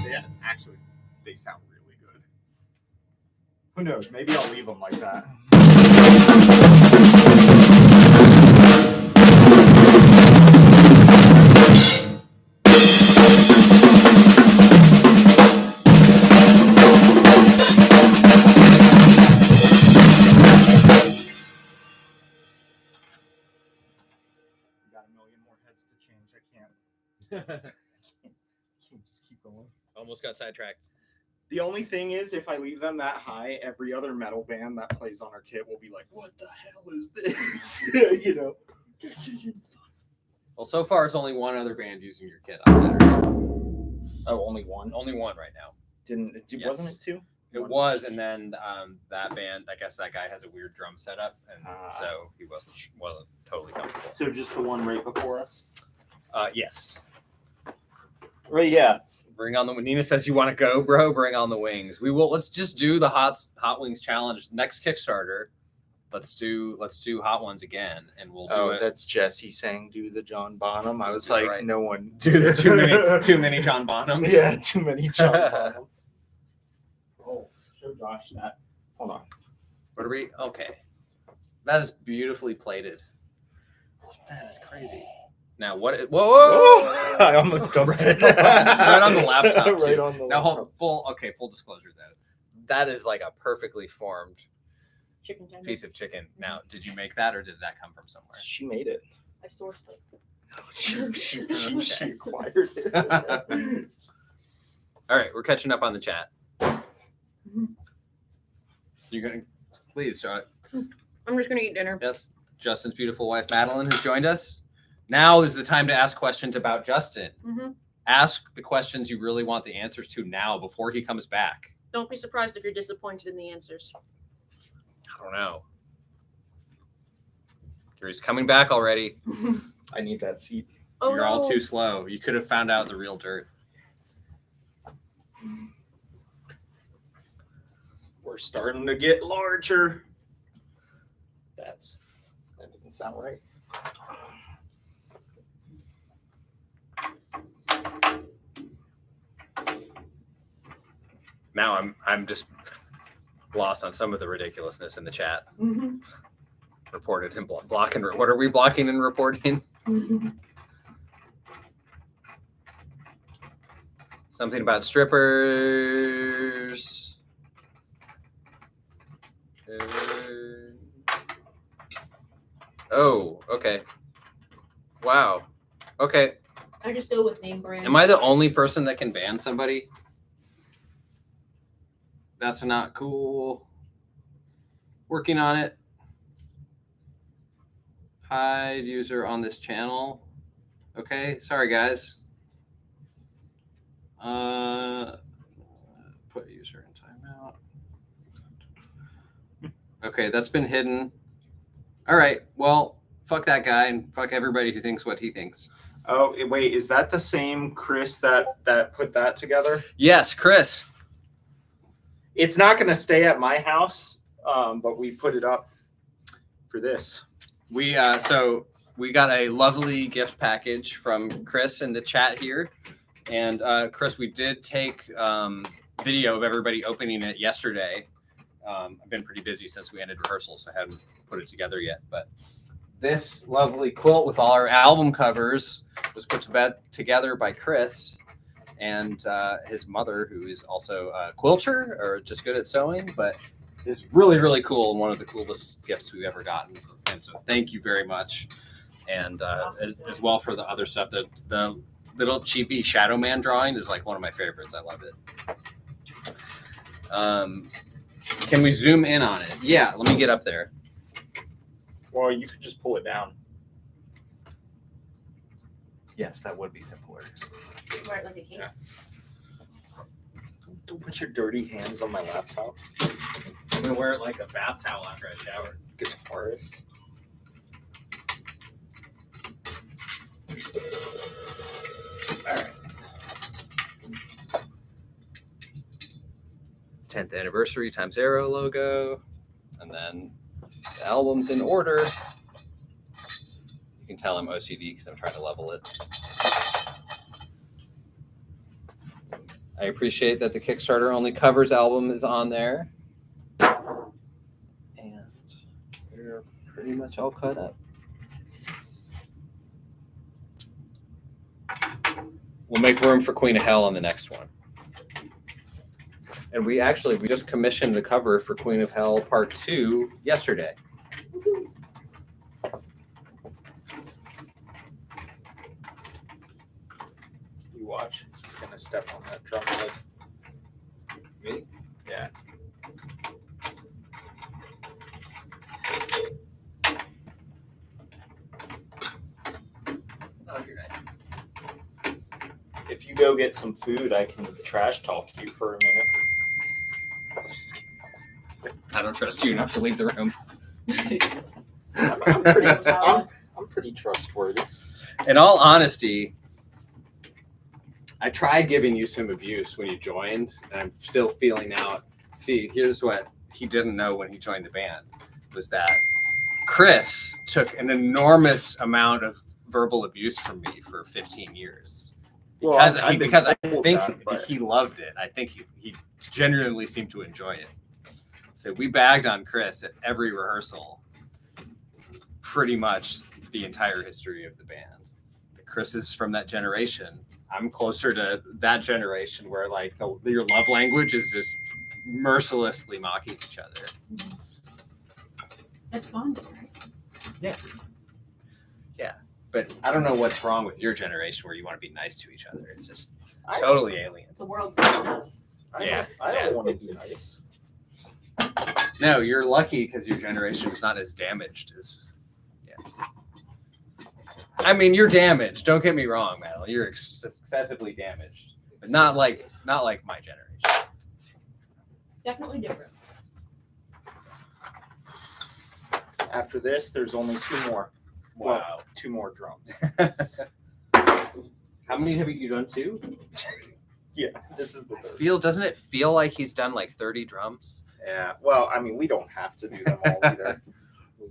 Yeah, actually, they sound really good. Who knows? Maybe I'll leave them like that. Just keep going. Almost got sidetracked. The only thing is, if I leave them that high, every other metal band that plays on our kit will be like, "What the hell is this?" You know. Well, so far it's only one other band using your kit on Saturday. Oh, only one. Only one right now. Yes. Wasn't it two? It was, and then that band. I guess that guy has a weird drum setup, and so he wasn't totally comfortable. So just the one right before us. Yes. Right. Yeah. Bring on the. Nina says you want to go, bro. Bring on the wings. We will. Let's just do the hot wings challenge next Kickstarter. Let's do hot ones again, and we'll do it. That's Jesse saying do the John Bonham. I was Right. like, no one Do the too many John Bonhams. Yeah, too many John Bonhams. Oh, show Josh that. Hold on. What are we? Okay, that is beautifully plated. That is crazy. Now what? Whoa! I almost dumped it. Right on the laptop. Right too. on the now, laptop. full disclosure though. That is like a perfectly formed Chicken tender. piece of chicken. Now, did you make that or did that come from somewhere? She made it. I sourced it. She acquired it. All right, we're catching up on the chat. You're gonna please, John. I'm just gonna eat dinner. Yes, Justin's beautiful wife Madeline has joined us. Now is the time to ask questions about Justin. Mm-hmm. Ask the questions you really want the answers to now before he comes back. Don't be surprised if you're disappointed in the answers. I don't know. He's coming back already. I need that seat. Oh, You're all no. too slow. You could have found out the real dirt. We're starting to get larger. That didn't sound right. Now I'm just lost on some of the ridiculousness in the chat. Mm-hmm. Reported him blocking. What are we blocking and reporting? Mm-hmm. Something about strippers. Oh, okay. Wow. Okay. I just go with name brand. Am I the only person that can ban somebody? That's not cool. Working on it. Hide user on this channel. Okay, sorry guys. Put user in timeout. Okay, that's been hidden. All right, well, fuck that guy and fuck everybody who thinks what he thinks. Oh, wait, is that the same Chris that put that together? Yes, Chris. It's not going to stay at my house, but we put it up for this. We so we got a lovely gift package from Chris in the chat here, and Chris, we did take video of everybody opening it yesterday. I've been pretty busy since we ended rehearsal, so I haven't put it together yet. But this lovely quilt with all our album covers was put together by Chris and his mother, who is also a quilter or just good at sewing, but is really, really cool and one of the coolest gifts we've ever gotten. And so thank you very much. And as well for the other stuff, the little cheapy Shadow Man drawing is like one of my favorites. I love it. Can we zoom in on it? Yeah, let me get up there. Well, you could just pull it down. Yes, that would be simpler. Wear it like a cape. Yeah. Don't put your dirty hands on my laptop. I'm gonna wear it like a bath towel after I shower. Guitarist. All right. 10th anniversary times arrow logo, and then the album's in order. You can tell I'm OCD because I'm trying to level it. I appreciate that the Kickstarter only covers album is on there. And we're pretty much all cut up. We'll make room for Queen of Hell on the next one. And we just commissioned the cover for Queen of Hell Part 2 yesterday. watch. He's gonna step on that drum head. Me? Yeah. Oh, you're nice. If you go get some food, I can trash talk you for a minute. I don't trust you enough to leave the room. I'm pretty trustworthy. In all honesty, I tried giving you some abuse when you joined, and I'm still feeling out. See, here's what he didn't know when he joined the band, was that Chris took an enormous amount of verbal abuse from me for 15 years. Because I think he loved it. I think he genuinely seemed to enjoy it. So we bagged on Chris at every rehearsal, pretty much the entire history of the band. Chris is from that generation. I'm closer to that generation where like your love language is just mercilessly mocking each other. That's bonding, right? Yeah. Yeah. But I don't know what's wrong with your generation where you want to be nice to each other. It's just totally alien. The world's not enough. I don't want to be nice. No, you're lucky because your generation is not as damaged as. Yeah. I mean, you're damaged. Don't get me wrong, man. You're excessively damaged, but not like my generation. Definitely different. After this, there's only 2 more. Wow. Well, 2 more drums. How many have you done? 2? Yeah, this is the 3rd. Doesn't it feel like he's done like 30 drums? Yeah. Well, I mean, we don't have to do them all either.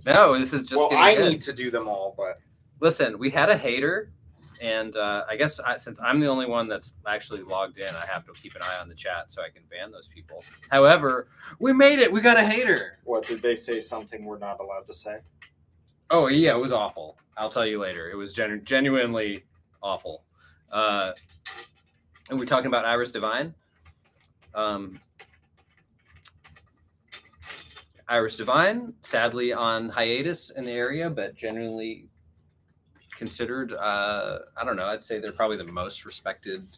No, this is just. Well, I need to do them all, but listen, we had a hater, and I guess since I'm the only one that's actually logged in, I have to keep an eye on the chat so I can ban those people. However, we made it. We got a hater. what did they say? Something we're not allowed to say? Oh yeah, it was awful. I'll tell you later. It was genuinely awful. And we're talking about Iris Divine. Iris Divine, sadly on hiatus in the area, but genuinely considered, I don't know, I'd say they're probably the most respected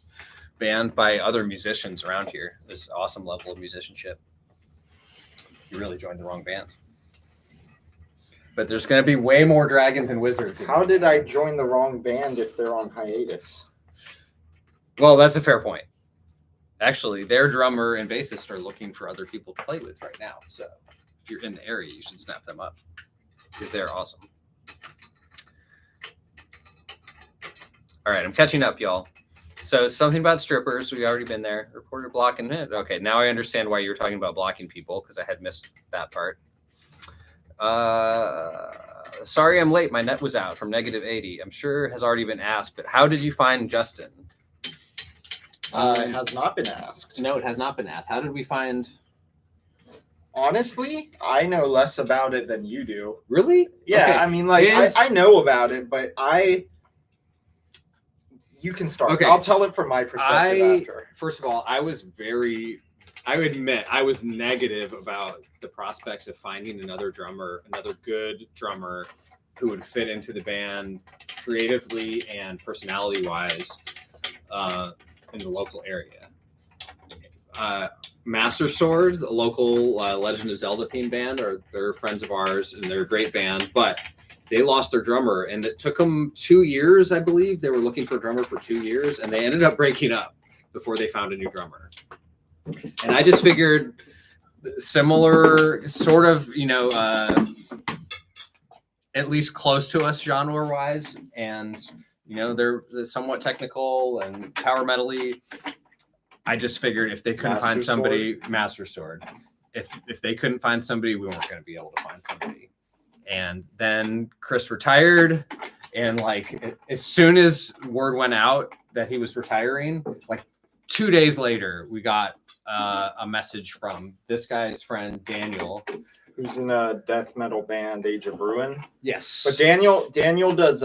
band by other musicians around here. This awesome level of musicianship. You really joined the wrong band. But there's going to be way more dragons and wizards. How did I join the wrong band if they're on hiatus? Well, that's a fair point. Actually, their drummer and bassist are looking for other people to play with right now. So if you're in the area, you should snap them up because they're awesome. All right, I'm catching up, y'all. So something about strippers. We've already been there. Reporter blocking it. Okay, now I understand why you were talking about blocking people because I had missed that part. Sorry I'm late. My net was out from -80. I'm sure it has already been asked, but how did you find Justin? It has not been asked. No, it has not been asked. How did we find? Honestly, I know less about it than you do. Really? Yeah, Okay. I mean, like, I know about it, but you can start. Okay. I'll tell it from my perspective after. First of all, I admit I was negative about the prospects of finding another good drummer who would fit into the band creatively and personality-wise in the local area. Master Sword, a local Legend of Zelda themed band, they're friends of ours and they're a great band, but they lost their drummer and it took them 2 years, I believe. They were looking for a drummer for 2 years and they ended up breaking up before they found a new drummer. And I just figured similar sort of, at least close to us genre wise. And, they're somewhat technical and power metal-y. I just figured if they couldn't find somebody, Master Sword, if they couldn't find somebody, we weren't going to be able to find somebody. And then Chris retired. And like, as soon as word went out that he was retiring, like 2 days later, we got a message from this guy's friend, Daniel. Who's in a death metal band, Age of Ruin. Yes. But Daniel does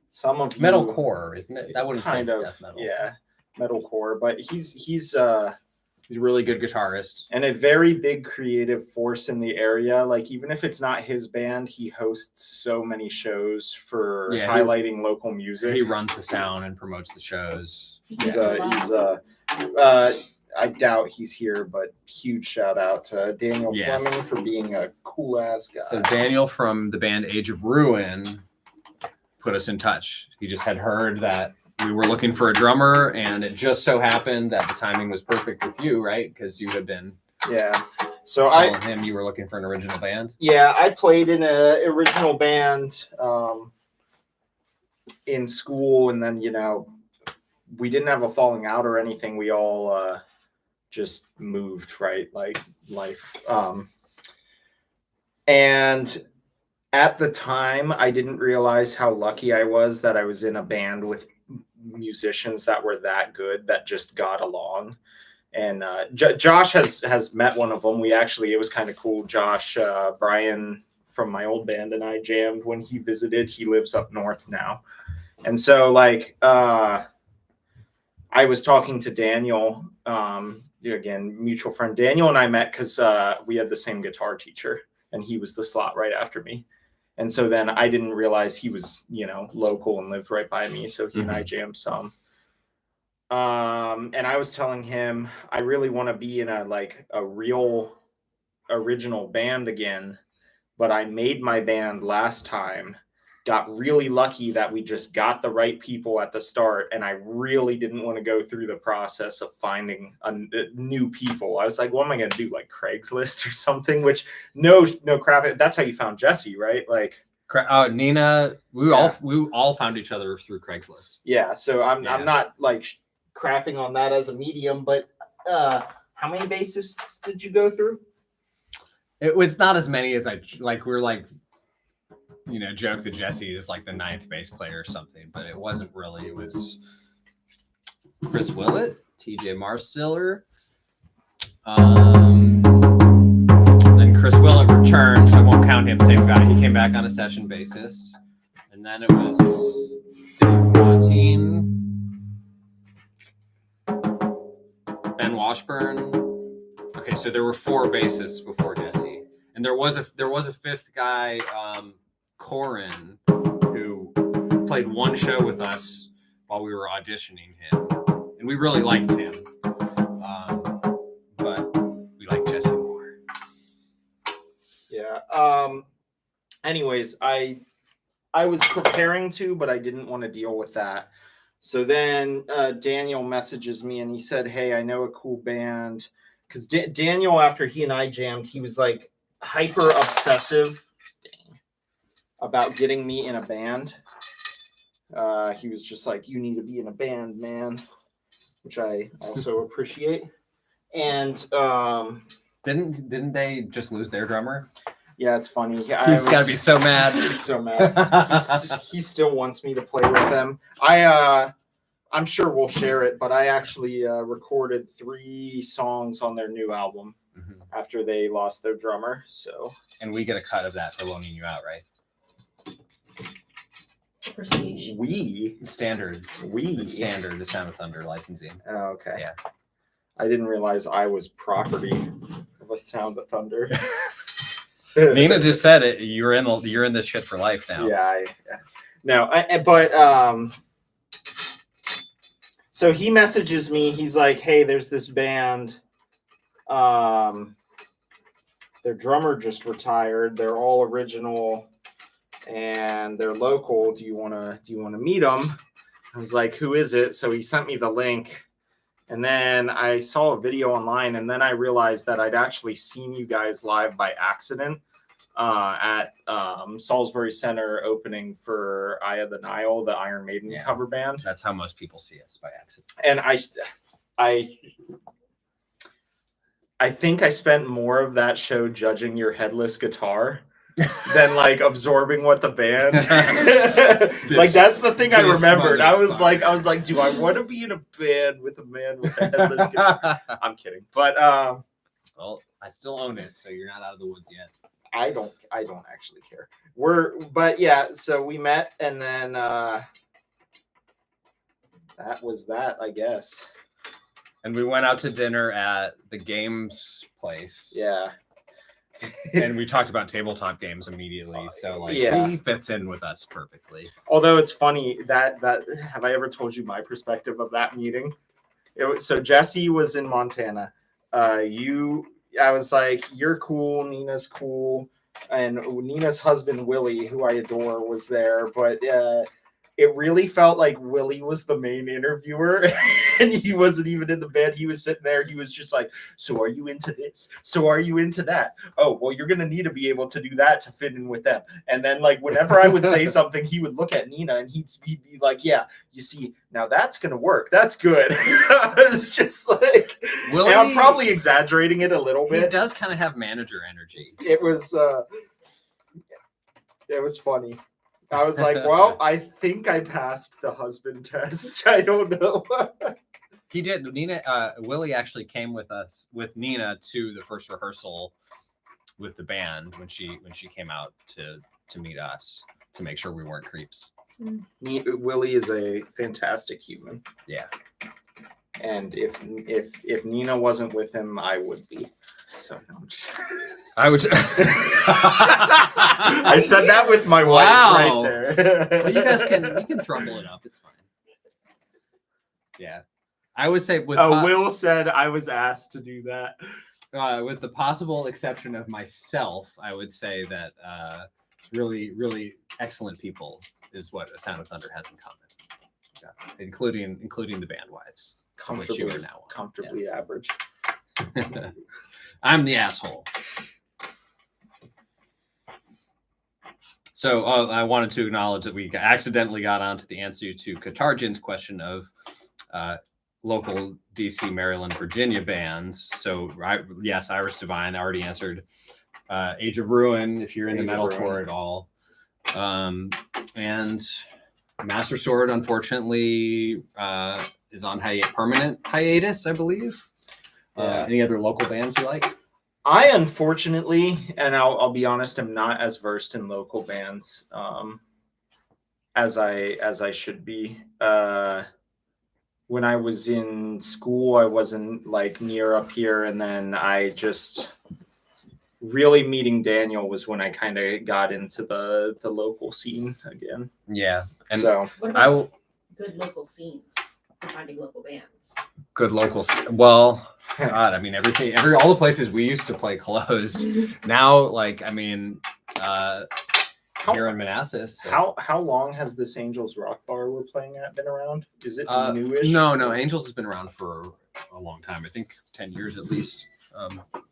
some of metalcore, isn't it? That wouldn't say death metal. Yeah, metalcore. But he's He's a really good guitarist. And a very big creative force in the area. Like, even if it's not his band, he hosts so many shows for highlighting local music. He runs the sound and promotes the shows. I doubt he's here, but huge shout out to Daniel Fleming for being a cool ass guy. So Daniel from the band Age of Ruin put us in touch. He just had heard that we were looking for a drummer, and it just so happened that the timing was perfect with you, right? Because you had been So telling him you were looking for an original band. Yeah, I played in an original band in school, and then we didn't have a falling out or anything. We all just moved, right? Like life. And at the time, I didn't realize how lucky I was that I was in a band with musicians that were that good, that just got along. And Josh has met one of them. It was kind of cool. Josh, Brian from my old band and I jammed when he visited. He lives up north now. And so I was talking to Daniel, again, mutual friend. Daniel and I met because we had the same guitar teacher, and he was the slot right after me. And so then I didn't realize he was, local and lived right by me. So he and I jammed some. And I was telling him, I really want to be in a real original band again. But I made my band last time, got really lucky that we just got the right people at the start. And I really didn't want to go through the process of finding new people. I was like, what am I going to do? Like Craigslist or something, which no crap. That's how you found Jesse, right? Like, Nina, we all found each other through Craigslist. Yeah. So I'm not like crapping on that as a medium, but how many bassists did you go through? It was not as many as we're joke that Jesse is like the 9th bass player or something, but it wasn't really. It was Chris Willett, TJ Marstiller, then Chris Willett returned, so I won't count him. Same guy. He came back on a session basis, and then it was Dave Watine, Ben Washburn. Okay, so there were 4 bassists before Jesse, and there was a 5th guy, Corin, who played one show with us while we were auditioning him, and we really liked him, but we liked Jesse more. Yeah. Anyways, I was preparing to, but I didn't want to deal with that. So then Daniel messages me and he said, hey, I know a cool band. Because Daniel, after he and I jammed, he was like hyper obsessive about getting me in a band. He was just like, you need to be in a band, man, which I also appreciate. And didn't they just lose their drummer? Yeah, it's funny. He's got to be so mad. He's so mad. He still wants me to play with them. I'm sure we'll share it, but I actually recorded 3 songs on their new album after they lost their drummer. So, and we get a cut of that for loaning you out, right? Prestige. The Standard, the Sound of Thunder licensing. Oh, okay. Yeah. I didn't realize I was property of a Sound of Thunder. Nina just said it. You're in this shit for life now. Yeah. So he messages me. He's like, "Hey, there's this band. Their drummer just retired. They're all original, and they're local. Do you wanna meet them?" I was like, "Who is it?" So he sent me the link. And then I saw a video online, and then I realized that I'd actually seen you guys live by accident at Salisbury Center opening for Eye of the Nile, the Iron Maiden cover band. That's how most people see us, by accident. And I think I spent more of that show judging your headless guitar than like absorbing what the band like that's the thing I remembered. I was like, do I want to be in a band with a man with a headless guitar? I'm kidding. But well, I still own it, so you're not out of the woods yet. I don't actually care. So we met, and then that was that, I guess. And we went out to dinner at the games place. Yeah. And we talked about tabletop games immediately. So like Yeah. he fits in with us perfectly. Although it's funny that have I ever told you my perspective of that meeting? So Jesse was in Montana. I was like, you're cool, Nina's cool, and Nina's husband Willie, who I adore, was there, but it really felt like Willie was the main interviewer, and he wasn't even in the band. He was sitting there. He was just like, so are you into this? So are you into that? Oh, well, you're going to need to be able to do that to fit in with them. And then, like, whenever I would say something, he would look at Nina, and he'd be like, yeah, you see, now that's going to work. That's good. It's just like, Willie, and I'm probably exaggerating it a little bit. He does kind of have manager energy. It was funny. I was like, well, I think I passed the husband test. I don't know. He did. Willie actually came with Nina to the first rehearsal with the band when she came out to meet us to make sure we weren't creeps. Willie is a fantastic human. Yeah. And if Nina wasn't with him, I would be. So no, I would. I said that with my wife right there. Well, you guys can throuple it up. It's fine. Yeah, I would say with. Will said I was asked to do that. With the possible exception of myself, I would say that really, really excellent people is what A Sound of Thunder has in common, including the band wives, which you are now comfortably yes. average. I'm the asshole. So I wanted to acknowledge that we accidentally got onto the answer to Katarjan's question of local DC, Maryland, Virginia bands. So yes, Iris Divine. I already answered. Age of Ruin, if you're into metalcore at all. And Master Sword, unfortunately, is on permanent hiatus, I believe. Any other local bands you like? I unfortunately, and I'll be honest, I'm not as versed in local bands as I should be. When I was in school, I wasn't like near up here, and then I just really meeting Daniel was when I kind of got into the local scene again. Yeah, and so what about good local scenes for finding local bands? Good locals. Well, God, I mean, all the places we used to play closed. Now, like, I mean, here in Manassas. So. How long has this Angels Rock Bar we're playing at been around? Is it newish? No, Angels has been around for a long time. I think 10 years at least,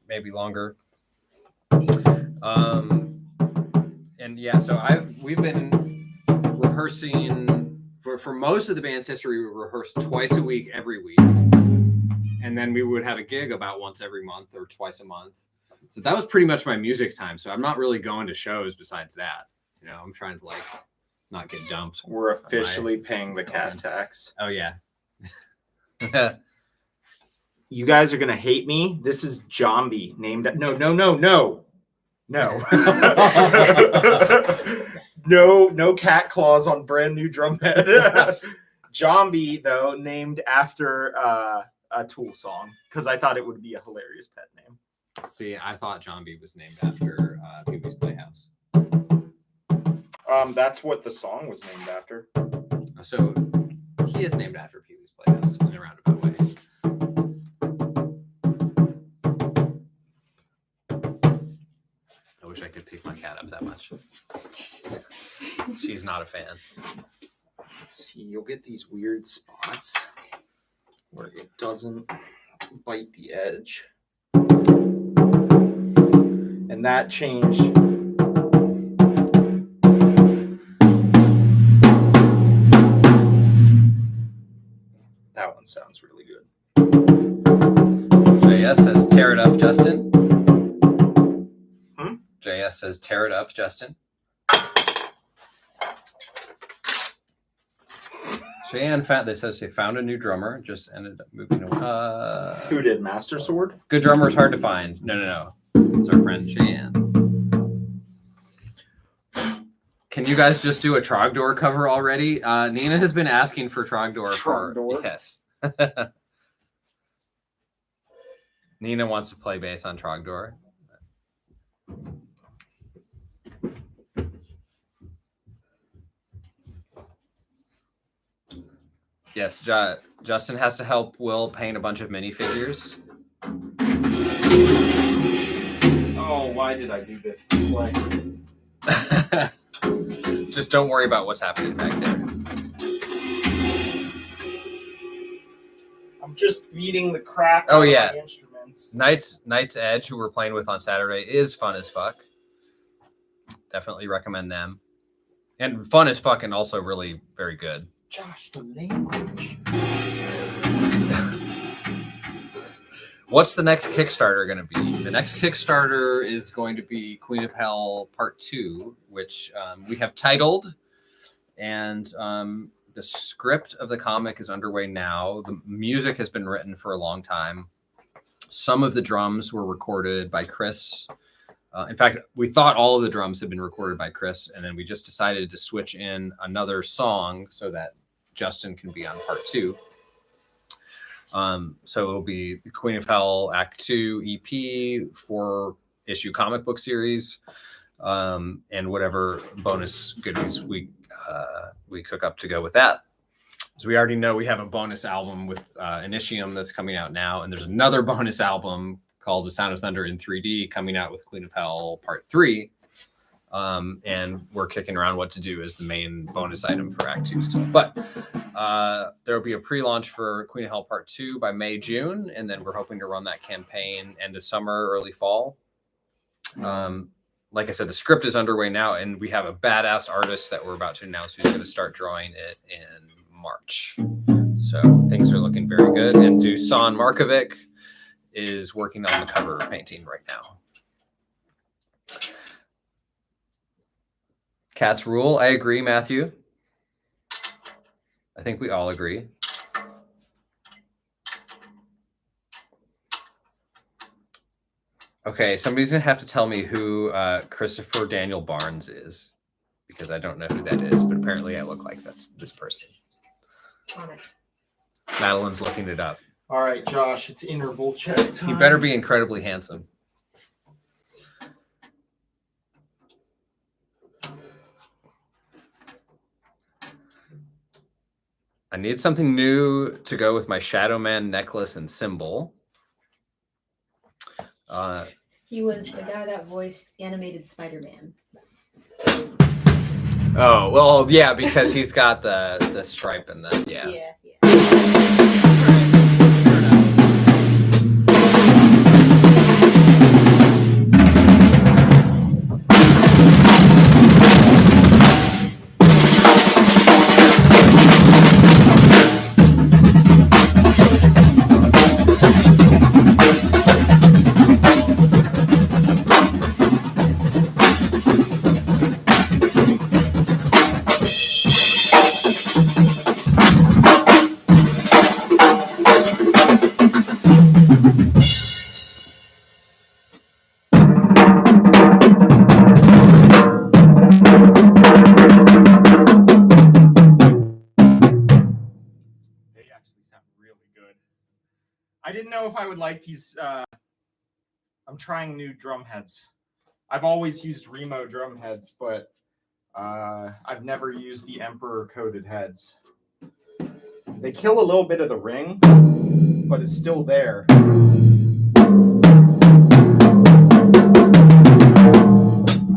maybe longer. And yeah, so we've been rehearsing for most of the band's history. We rehearsed twice a week, every week. And then we would have a gig about once every month or twice a month. So that was pretty much my music time. So I'm not really going to shows besides that. You know, I'm trying to like not get dumped. We're officially paying the cat tax. Oh yeah. You guys are gonna hate me. This is Jambi named. No. No cat claws on brand new drumhead. Jambi though, named after a Tool song because I thought it would be a hilarious pet name. See, I thought Jambi was named after Pee-wee's Playhouse. That's what the song was named after. So he is named after Pee-wee's Playhouse in a roundabout way. I wish I could pick my cat up that much. She's not a fan. See, you'll get these weird spots where it doesn't bite the edge. And that changed. That one sounds really good. JS says, tear it up, Justin. JS says, tear it up, Justin. Cheyenne says they found a new drummer, just ended up moving away. Who did Master Sword? Good drummer is hard to find. No. It's our friend Cheyenne. Can you guys just do a Trogdor cover already? Nina has been asking for Trogdor. Trogdor? Yes. Nina wants to play bass on Trogdor. Yes, Justin has to help Will paint a bunch of minifigures. Oh, why did I do this way? Just don't worry about what's happening back there. I'm just beating the crap Oh, out yeah. of my instruments. Knight's Edge, who we're playing with on Saturday, is fun as fuck. Definitely recommend them. And fun as fuck and also really very good. Josh, the language. What's the next Kickstarter going to be? The next Kickstarter is going to be Queen of Hell Part 2, which we have titled. And the script of the comic is underway now. The music has been written for a long time. Some of the drums were recorded by Chris. In fact, we thought all of the drums had been recorded by Chris, and then we just decided to switch in another song so that Justin can be on Part 2. So it'll be the Queen of Hell Act 2 EP, 4-issue comic book series, and whatever bonus goodies we cook up to go with that. So we already know we have a bonus album with Initium that's coming out now, and there's another bonus album called The Sound of Thunder in 3D coming out with Queen of Hell Part 3. And we're kicking around what to do as the main bonus item for Act 2 still. But there will be a pre-launch for Queen of Hell Part 2 by May, June, and then we're hoping to run that campaign end of summer, early fall. Like I said, the script is underway now, and we have a badass artist that we're about to announce who's going to start drawing it in March. So things are looking very good. And Dusan Markovic is working on the cover painting right now. Cats rule. I agree, Matthew. I think we all agree. Okay, somebody's going to have to tell me who Christopher Daniel Barnes is, because I don't know who that is, but apparently I look like that's this person. On it. Madeline's looking it up. All right, Josh, it's interval check time. He better be incredibly handsome. I need something new to go with my Shadow Man necklace and symbol. He was the guy that voiced animated Spider-Man. Oh, well, yeah, because he's got the stripe and the, yeah. Yeah. I didn't know if I would like these. I'm trying new drum heads. I've always used Remo drum heads, but I've never used the Emperor coated heads. They kill a little bit of the ring, but it's still there. I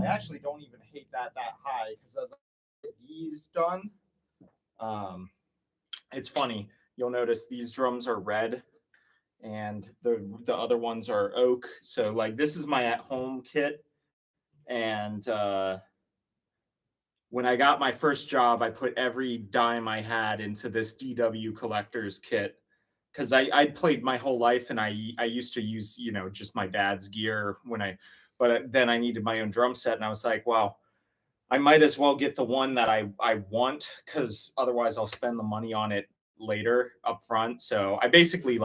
actually don't even hate that high, because as I get these done, it's funny. You'll notice these drums are red and the other ones are oak. So like this is my at-home kit, and when I got my first job, I put every dime I had into this DW collector's kit, because I played my whole life, and I used to use, you know, just my dad's gear but then I needed my own drum set, and I was like, wow, I might as well get the one that I want, because otherwise I'll spend the money on it later up front. So I basically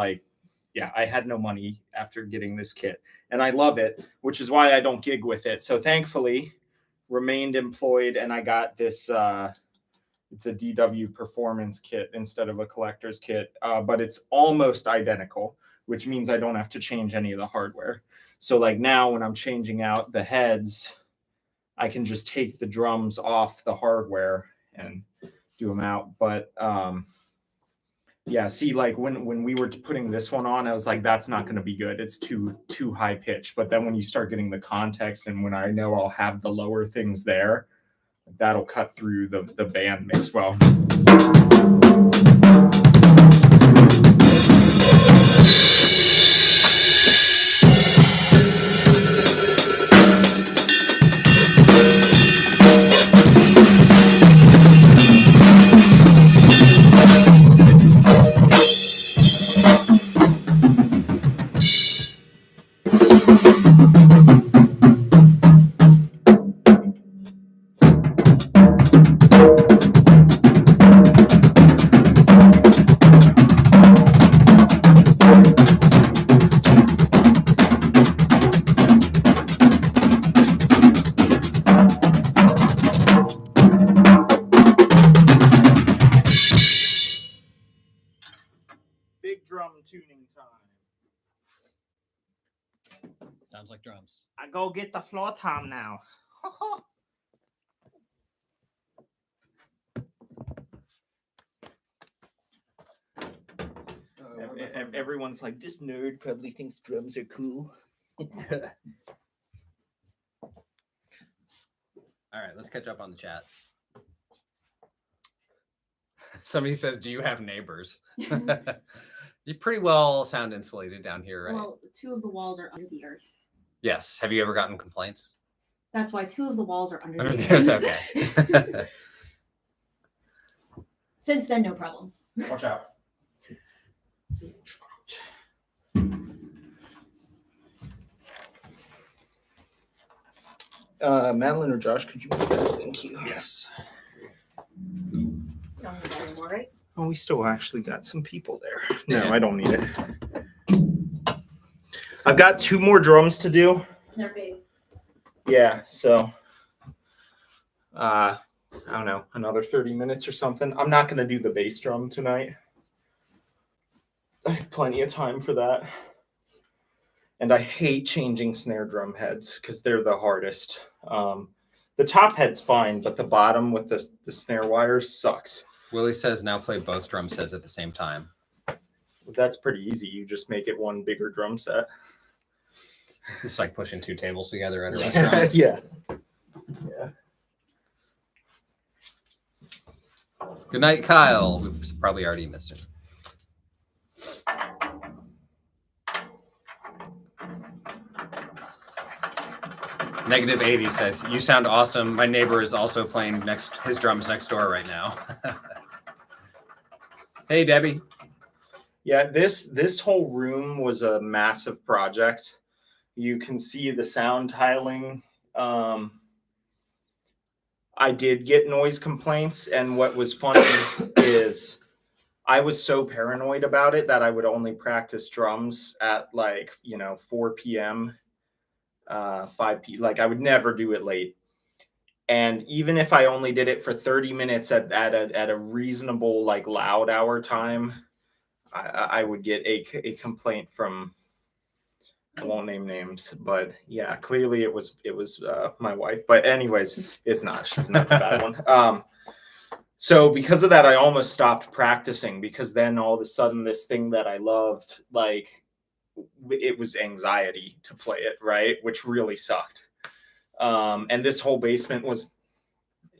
I had no money after getting this kit, and I love it, which is why I don't gig with it. So thankfully remained employed, and I got this it's a DW performance kit instead of a collector's kit, but it's almost identical. which means I don't have to change any of the hardware. So like now when I'm changing out the heads, I can just take the drums off the hardware and do them out. But yeah, see, like when we were putting this one on, I was like, that's not going to be good. It's too high pitch. But then when you start getting the context and when I know I'll have the lower things there, that'll cut through the band mix well. Big drum tuning time. Sounds like drums. I go get the floor tom now. Everyone's like, this nerd probably thinks drums are cool. All right, let's catch up on the chat. Somebody says, do you have neighbors? You pretty well sound insulated down here, right? Well, 2 of the walls are under the earth. Yes. Have you ever gotten complaints? That's why 2 of the walls are under the Earth. Okay. Since then, no problems. Watch out. Madeline or Josh, could you make that? Thank you. Yes. You don't need that anymore, right? Oh, we still actually got some people there. No, Yeah. I don't need it. I've got 2 more drums to do. They're big. Yeah, so I don't know, another 30 minutes or something. I'm not going to do the bass drum tonight. I have plenty of time for that. And I hate changing snare drum heads because they're the hardest. The top head's fine, but the bottom with the snare wires sucks. Willie says now play both drum sets at the same time. That's pretty easy. You just make it one bigger drum set. It's like pushing 2 tables together at a restaurant. Yeah. Good night, Kyle. We've probably already missed him. Negative 80 says, you sound awesome. My neighbor is also playing his drums next door right now. Hey, Debbie. Yeah, this whole room was a massive project. You can see the sound tiling. I did get noise complaints, and what was funny is I was so paranoid about it that I would only practice drums at 4 p.m. 5 p.m. Like I would never do it late. And even if I only did it for 30 minutes at a reasonable loud hour time, I would get a complaint from, I won't name names, but yeah, clearly it was my wife. But anyways, she's not the bad one. So because of that, I almost stopped practicing because then all of a sudden this thing that I loved, it was anxiety to play it, right? Which really sucked. And this whole basement was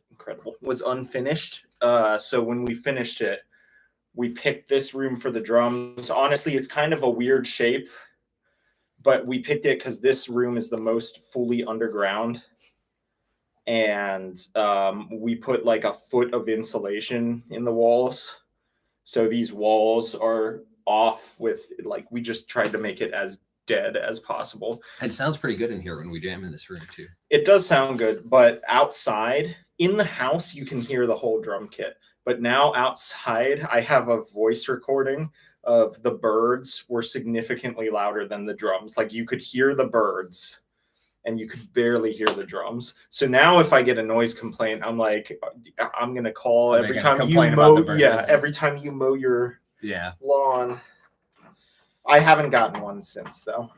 incredible, was unfinished. So when we finished it, we picked this room for the drums. Honestly, it's kind of a weird shape, but we picked it because this room is the most fully underground. And we put a foot of insulation in the walls. So these walls are off with we just tried to make it as dead as possible. It sounds pretty good in here when we jam in this room too. It does sound good, but outside in the house you can hear the whole drum kit. But now outside I have a voice recording of the birds were significantly louder than the drums. You could hear the birds and you could barely hear the drums. So now if I get a noise complaint, I'm going to call every time you mow. Yeah, every time you mow your lawn. I haven't gotten one since though.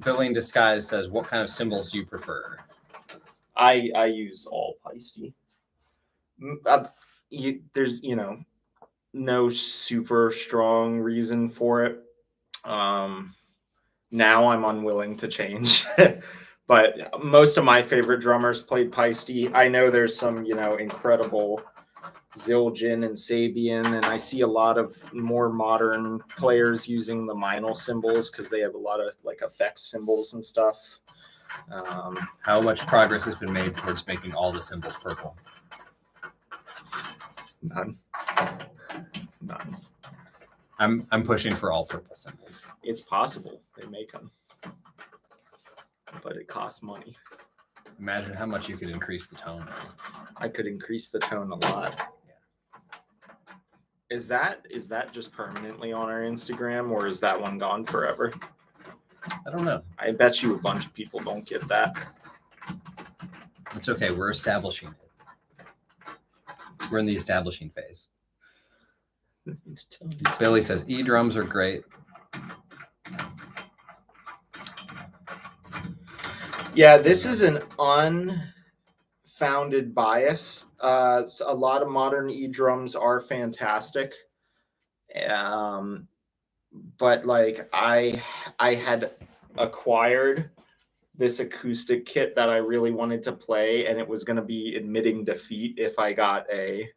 Billy in Disguise says, "What kind of cymbals do you prefer?" I use all Peisty. There's no super strong reason for it. Now I'm unwilling to change. But most of my favorite drummers played Peisty. I know there's some, incredible Zildjian and Sabian, and I see a lot of more modern players using the Meinl cymbals because they have a lot of like effects cymbals and stuff. How much progress has been made towards making all the cymbals purple? None. I'm pushing for all purple cymbals. It's possible they make them, but it costs money. Imagine how much you could increase the tone. I could increase the tone a lot. Yeah. Is that just permanently on our Instagram, or is that one gone forever? I don't know. I bet you a bunch of people don't get that. It's okay. We're establishing it. We're in the establishing phase. Billy says E-drums are great. Yeah, this is an unfounded bias. A lot of modern E-drums are fantastic. But like I had acquired this acoustic kit that I really wanted to play, and it was going to be admitting defeat if I got a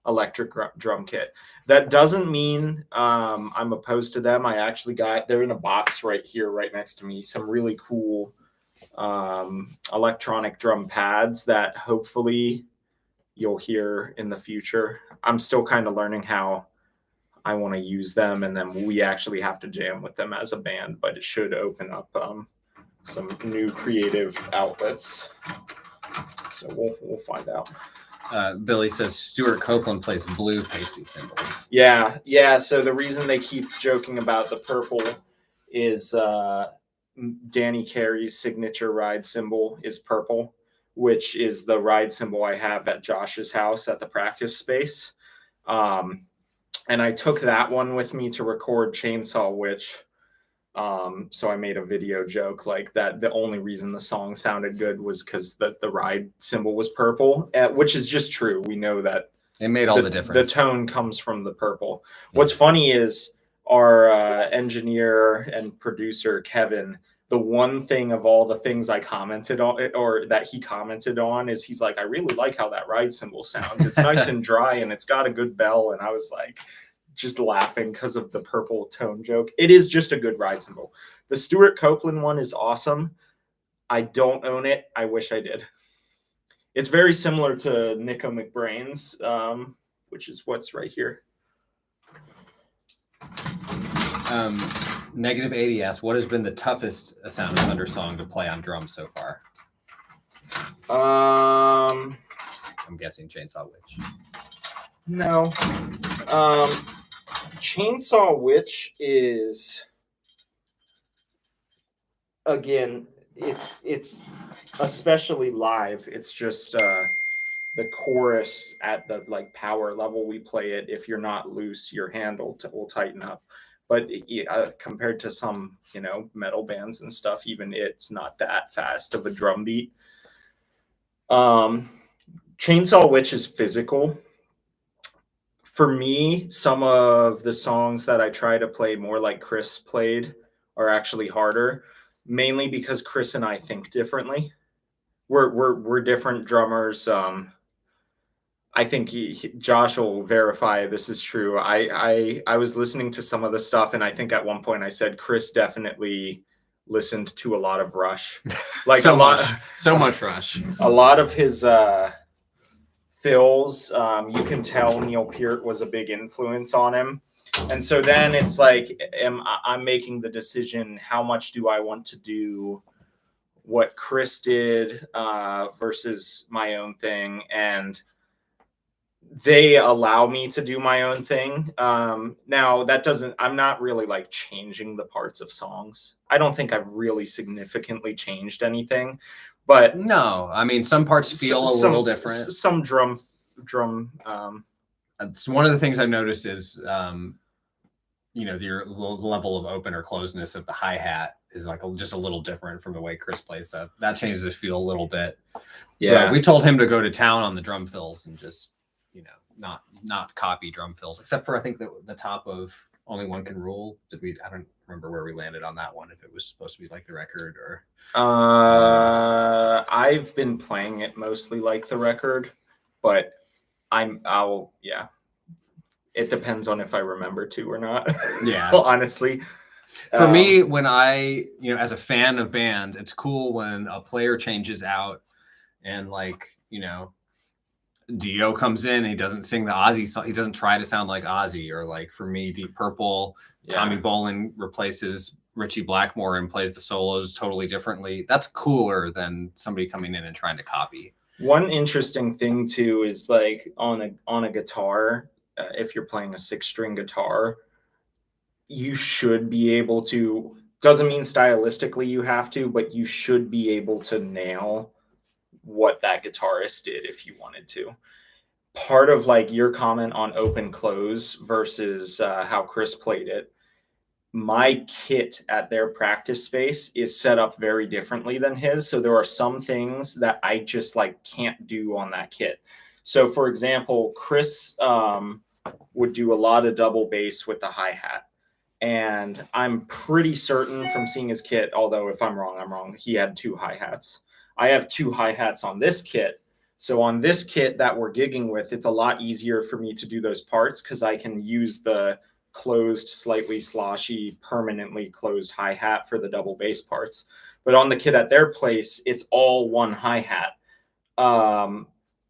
electric drum kit. That doesn't mean I'm opposed to them. I actually they're in a box right here, right next to me, some really cool electronic drum pads that hopefully you'll hear in the future. I'm still kind of learning how I want to use them, and then we actually have to jam with them as a band, but it should open up some new creative outlets. So we'll find out. Billy says Stuart Copeland plays blue pasty cymbals. Yeah. So the reason they keep joking about the purple is Danny Carey's signature ride cymbal is purple, which is the ride cymbal I have at Josh's house at the practice space. And I took that one with me to record Chainsaw Witch. So I made a video joke like that. The only reason the song sounded good was because the ride cymbal was purple, which is just true. We know that it made all the difference. The tone comes from the purple. What's funny is our engineer and producer, Kevin, the one thing of all the things I commented on, or that he commented on, is he's like, I really like how that ride cymbal sounds. It's nice and dry, and it's got a good bell. And I was like, just laughing because of the purple tone joke. It is just a good ride cymbal. The Stuart Copeland one is awesome. I don't own it. I wish I did. It's very similar to Nico McBrain's, which is what's right here. Negative 80 asks, what has been the toughest Sound of Thunder song to play on drums so far? I'm guessing Chainsaw Witch. No. Chainsaw Witch is, again, it's especially live. It's just the chorus at the like power level we play it. If you're not loose, your hand will tighten up. But compared to some metal bands and stuff, even it's not that fast of a drum beat. Chainsaw Witch is physical. For me, some of the songs that I try to play more like Chris played are actually harder, mainly because Chris and I think differently. We're different drummers. I think Josh will verify this is true. I was listening to some of the stuff, and I think at one point I said Chris definitely listened to a lot of Rush, like so much Rush. A lot of his fills. You can tell Neil Peart was a big influence on him. And so then it's like, I'm making the decision, how much do I want to do what Chris did versus my own thing? And they allow me to do my own thing. Now I'm not really like changing the parts of songs. I don't think I've really significantly changed anything. But no, I mean, some parts feel a little different. Some drum. So one of the things I've noticed is, you know, the level of open or closeness of the hi-hat is like just a little different from the way Chris plays stuff. That changes the feel a little bit. Yeah. But we told him to go to town on the drum fills and just, you know, not copy drum fills, except for I think the top of Only One Can Rule. I don't remember where we landed on that one, if it was supposed to be like the record or. I've been playing it mostly like the record, but yeah. It depends on if I remember to or not. Yeah. Honestly. For me, when you know, as a fan of bands, it's cool when a player changes out and like, you know, Dio comes in and he doesn't sing the Ozzy song. He doesn't try to sound like Ozzy. Or like for me, Deep Purple, Tommy Bolin replaces Richie Blackmore and plays the solos totally differently. That's cooler than somebody coming in and trying to copy. One interesting thing too is like on a guitar, if you're playing a 6-string guitar, you should be able to, doesn't mean stylistically you have to, but you should be able to nail what that guitarist did if you wanted to. Part of like your comment on open close versus how Chris played it, my kit at their practice space is set up very differently than his. So there are some things that I just like can't do on that kit. So for example, Chris would do a lot of double bass with the hi-hat. And I'm pretty certain from seeing his kit, although if I'm wrong, I'm wrong. He had 2 hi-hats. I have 2 hi-hats on this kit. So on this kit that we're gigging with, it's a lot easier for me to do those parts because I can use the closed, slightly sloshy, permanently closed hi-hat for the double bass parts. But on the kit at their place, it's all one hi-hat.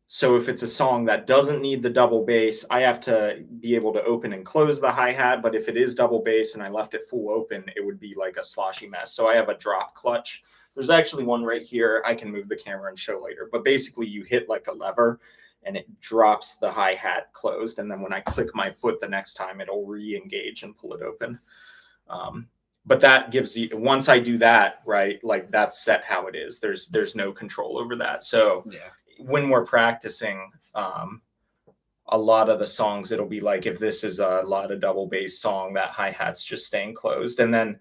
So if it's a song that doesn't need the double bass, I have to be able to open and close the hi-hat. But if it is double bass and I left it full open, it would be like a sloshy mess. So I have a drop clutch. There's actually one right here. I can move the camera and show later. But basically you hit like a lever and it drops the hi-hat closed. And then when I click my foot the next time, it'll re-engage and pull it open. But that gives you, once I do that, right, like that's set how it is. There's no control over that. So yeah. When we're practicing, a lot of the songs, it'll be like, if this is a lot of double bass song, that hi-hat's just staying closed. And then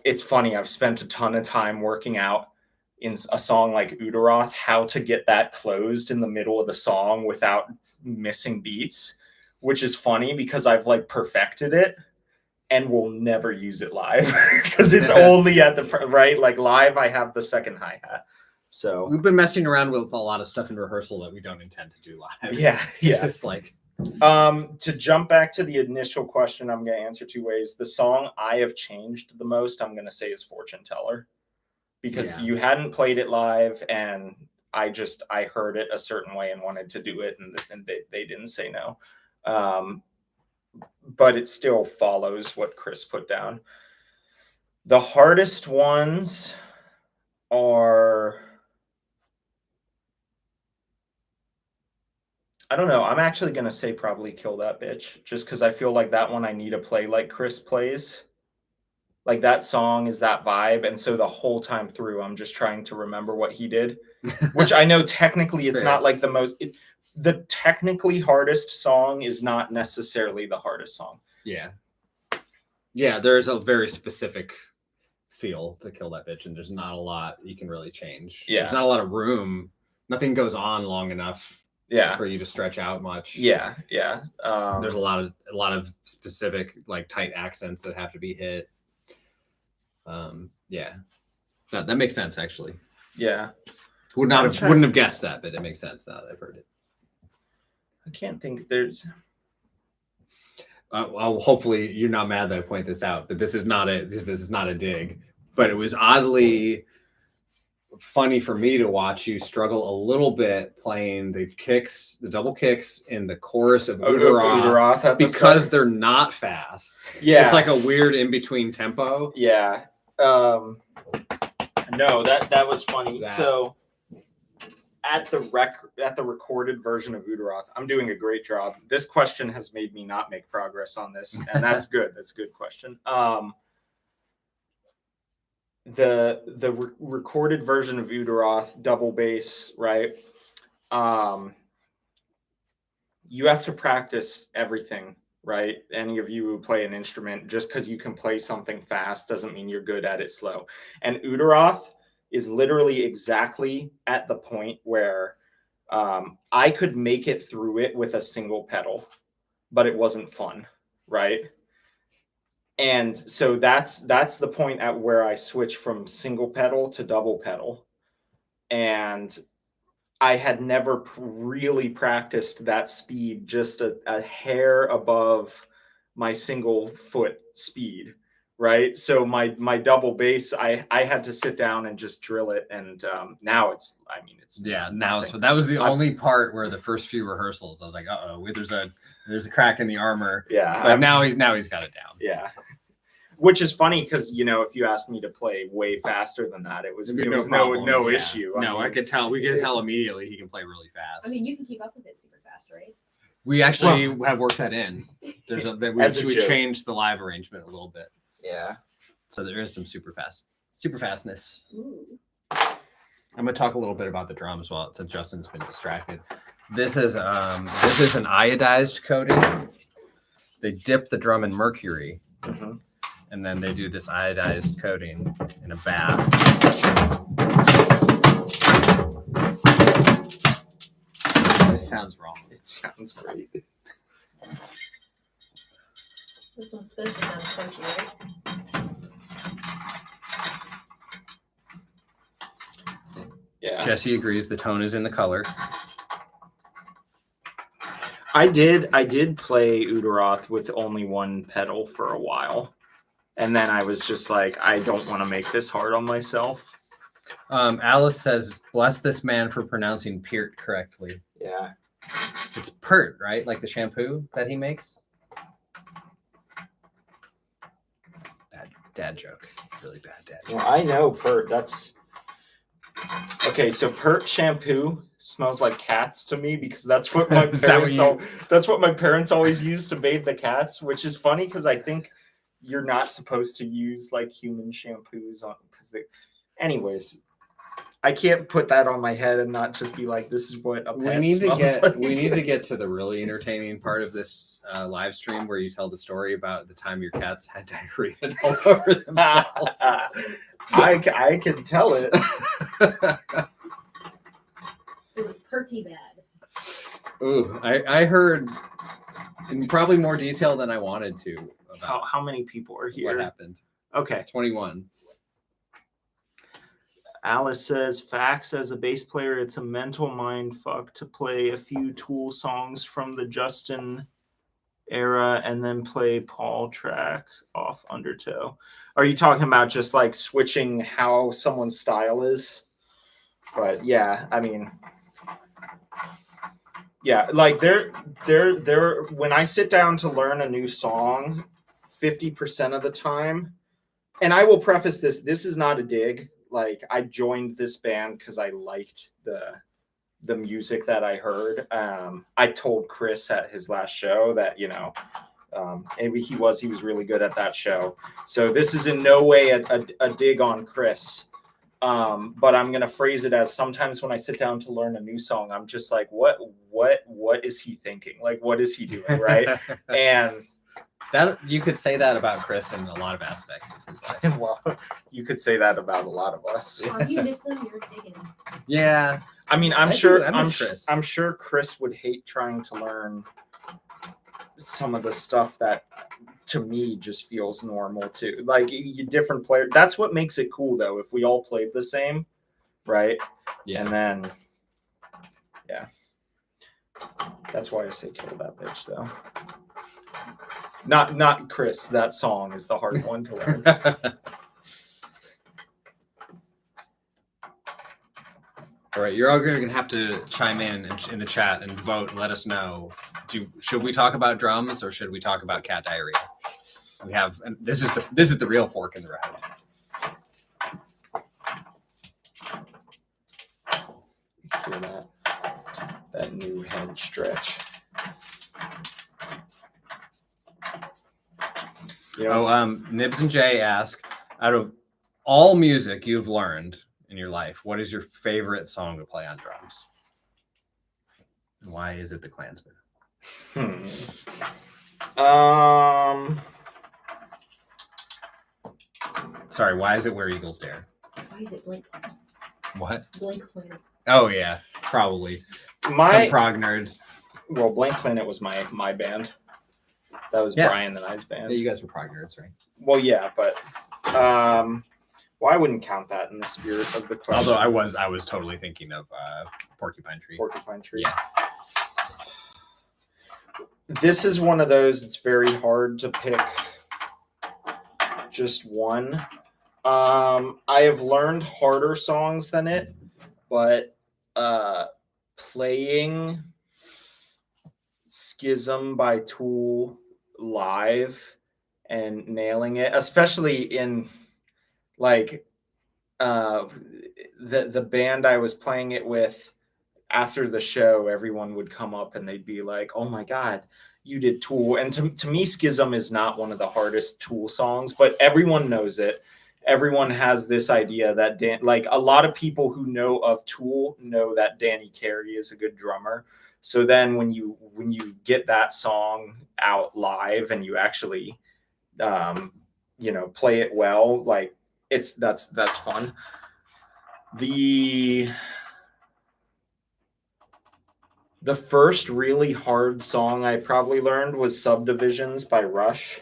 it's funny, I've spent a ton of time working out in a song like Udaroth, how to get that closed in the middle of the song without missing beats, which is funny because I've like perfected it and will never use it live because it's only at the, right? Like live, I have the second hi-hat. So we've been messing around with a lot of stuff in rehearsal that we don't intend to do live. Yeah. It's just like, to jump back to the initial question, I'm going to answer 2 ways. The song I have changed the most, I'm going to say, is Fortune Teller, because you hadn't played it live and I heard it a certain way and wanted to do it, and they didn't say no. But it still follows what Chris put down. The hardest ones are, I don't know. I'm actually going to say probably Kill That Bitch, just because I feel like that one I need to play like Chris plays. Like that song is that vibe. And so the whole time through, I'm just trying to remember what he did, which I know technically it's not like the most, the technically hardest song is not necessarily the hardest song. Yeah. Yeah, there's a very specific feel to Kill That Bitch, and there's not a lot you can really change. Yeah. There's not a lot of room. Nothing goes on long enough for you to stretch out much. Yeah. There's a lot of specific like tight accents that have to be hit. Yeah. That makes sense actually. Yeah. Wouldn't have guessed that, but it makes sense now that I've heard it. I can't think there's well, hopefully you're not mad that I point this out, but this is not a dig, but it was oddly funny for me to watch you struggle a little bit playing the double kicks in the chorus of Udaroth because they're not fast. Yeah. It's like a weird in-between tempo. Yeah. No, that was funny. So at the recorded version of Udaroth, I'm doing a great job. This question has made me not make progress on this, and that's good. That's a good question. The recorded version of Udaroth, double bass, right? you have to practice everything, right? Any of you who play an instrument, just because you can play something fast doesn't mean you're good at it slow. And Udaroth is literally exactly at the point where I could make it through it with a single pedal, but it wasn't fun, right? And so that's the point at where I switch from single pedal to double pedal. And I had never really practiced that speed, just a hair above my single foot speed, right? So my double bass, I had to sit down and just drill it, and now it's Now nothing. that was the only part where the first few rehearsals I was like, there's a crack in the armor. Yeah, But now he's got it down. Yeah. Which is funny because if you asked me to play way faster than that, it was no issue. I could tell. We could tell immediately he can play really fast. I mean, you can keep up with it super fast, right? We actually have worked that in. We joke. changed the live arrangement a little bit, Yeah. so there is some super fastness. Ooh. I'm gonna talk a little bit about the drums since Justin's been distracted. This is an iodized coating. They dip the drum in mercury. Mm-hmm. And then they do this iodized coating in a bath. This sounds wrong. It sounds great. This one's supposed to sound punchy, right? Yeah. Jesse agrees the tone is in the color. I did play Udaroth with only one pedal for a while. And then I was just like, I don't want to make this hard on myself. Alice says, bless this man for pronouncing Peart correctly. Yeah. It's Pert, right? Like the shampoo that he makes? Bad dad joke. Really bad dad joke. Well, I know Pert. That's... Okay, so Pert shampoo smells like cats to me because that's what my that's what my parents always used to bathe the cats, which is funny because I think you're not supposed to use like human shampoos on because they. Anyways, I can't put that on my head and not just be like, this is what a pet smells like. We need to get to the really entertaining part of this live stream where you tell the story about the time your cats had diarrhea all over themselves. I can tell it. It was pretty bad. Ooh, I heard in probably more detail than I wanted to about How many people are here? what happened. Okay. 21. Alice says, facts as a bass player, it's a mental mind fuck to play a few Tool songs from the Justin era and then play Paul track off Undertow. Are you talking about just like switching how someone's style is? But yeah, I mean, yeah, like they're when I sit down to learn a new song, 50% of the time, and I will preface this is not a dig. Like I joined this band because I liked the music that I heard. I told Chris at his last show that, maybe he was really good at that show. So this is in no way a dig on Chris. But I'm going to phrase it as sometimes when I sit down to learn a new song, I'm just like, what is he thinking? Like, what is he doing? Right. And that you could say that about Chris in a lot of aspects of his life. well, you could say that about a lot of us. Oh, you miss him, you're digging. Yeah. I mean, I'm Chris. sure Chris would hate trying to learn some of the stuff that to me just feels normal too. Like you different player. That's what makes it cool though. If we all played the same, right? Yeah. And then, yeah. That's why I say kill that bitch though. Not Chris. That song is the hard one to learn. All right, you're all going to have to chime in the chat and vote and let us know. Should we talk about drums or should we talk about cat diarrhea? We have this is the real fork in the road. Hear that new head stretch. Nibs and Jay ask, out of all music you've learned in your life, what is your favorite song to play on drums? And why is it the Klansman? Sorry, why is it Where Eagles Dare? Why is it Blink? What? Blink Planet. Oh yeah, probably. Some My prog nerd. well, Blank Planet was my band. That was Yeah. Brian and I's band. Yeah, you guys were prog nerds, right? Well, yeah, but well, I wouldn't count that in the spirit of the question. Although I was totally thinking of Porcupine Tree. Porcupine Tree. Yeah. This is one of those. It's very hard to pick just one. I have learned harder songs than it, but playing Schism by Tool live and nailing it, especially in like the band I was playing it with, after the show, everyone would come up and they'd be like, "Oh my God, you did Tool." And to me, Schism is not one of the hardest Tool songs, but everyone knows it. Everyone has this idea that like a lot of people who know of Tool know that Danny Carey is a good drummer. So then when you get that song out live and you actually play it well, like that's fun. The first really hard song I probably learned was Subdivisions by Rush.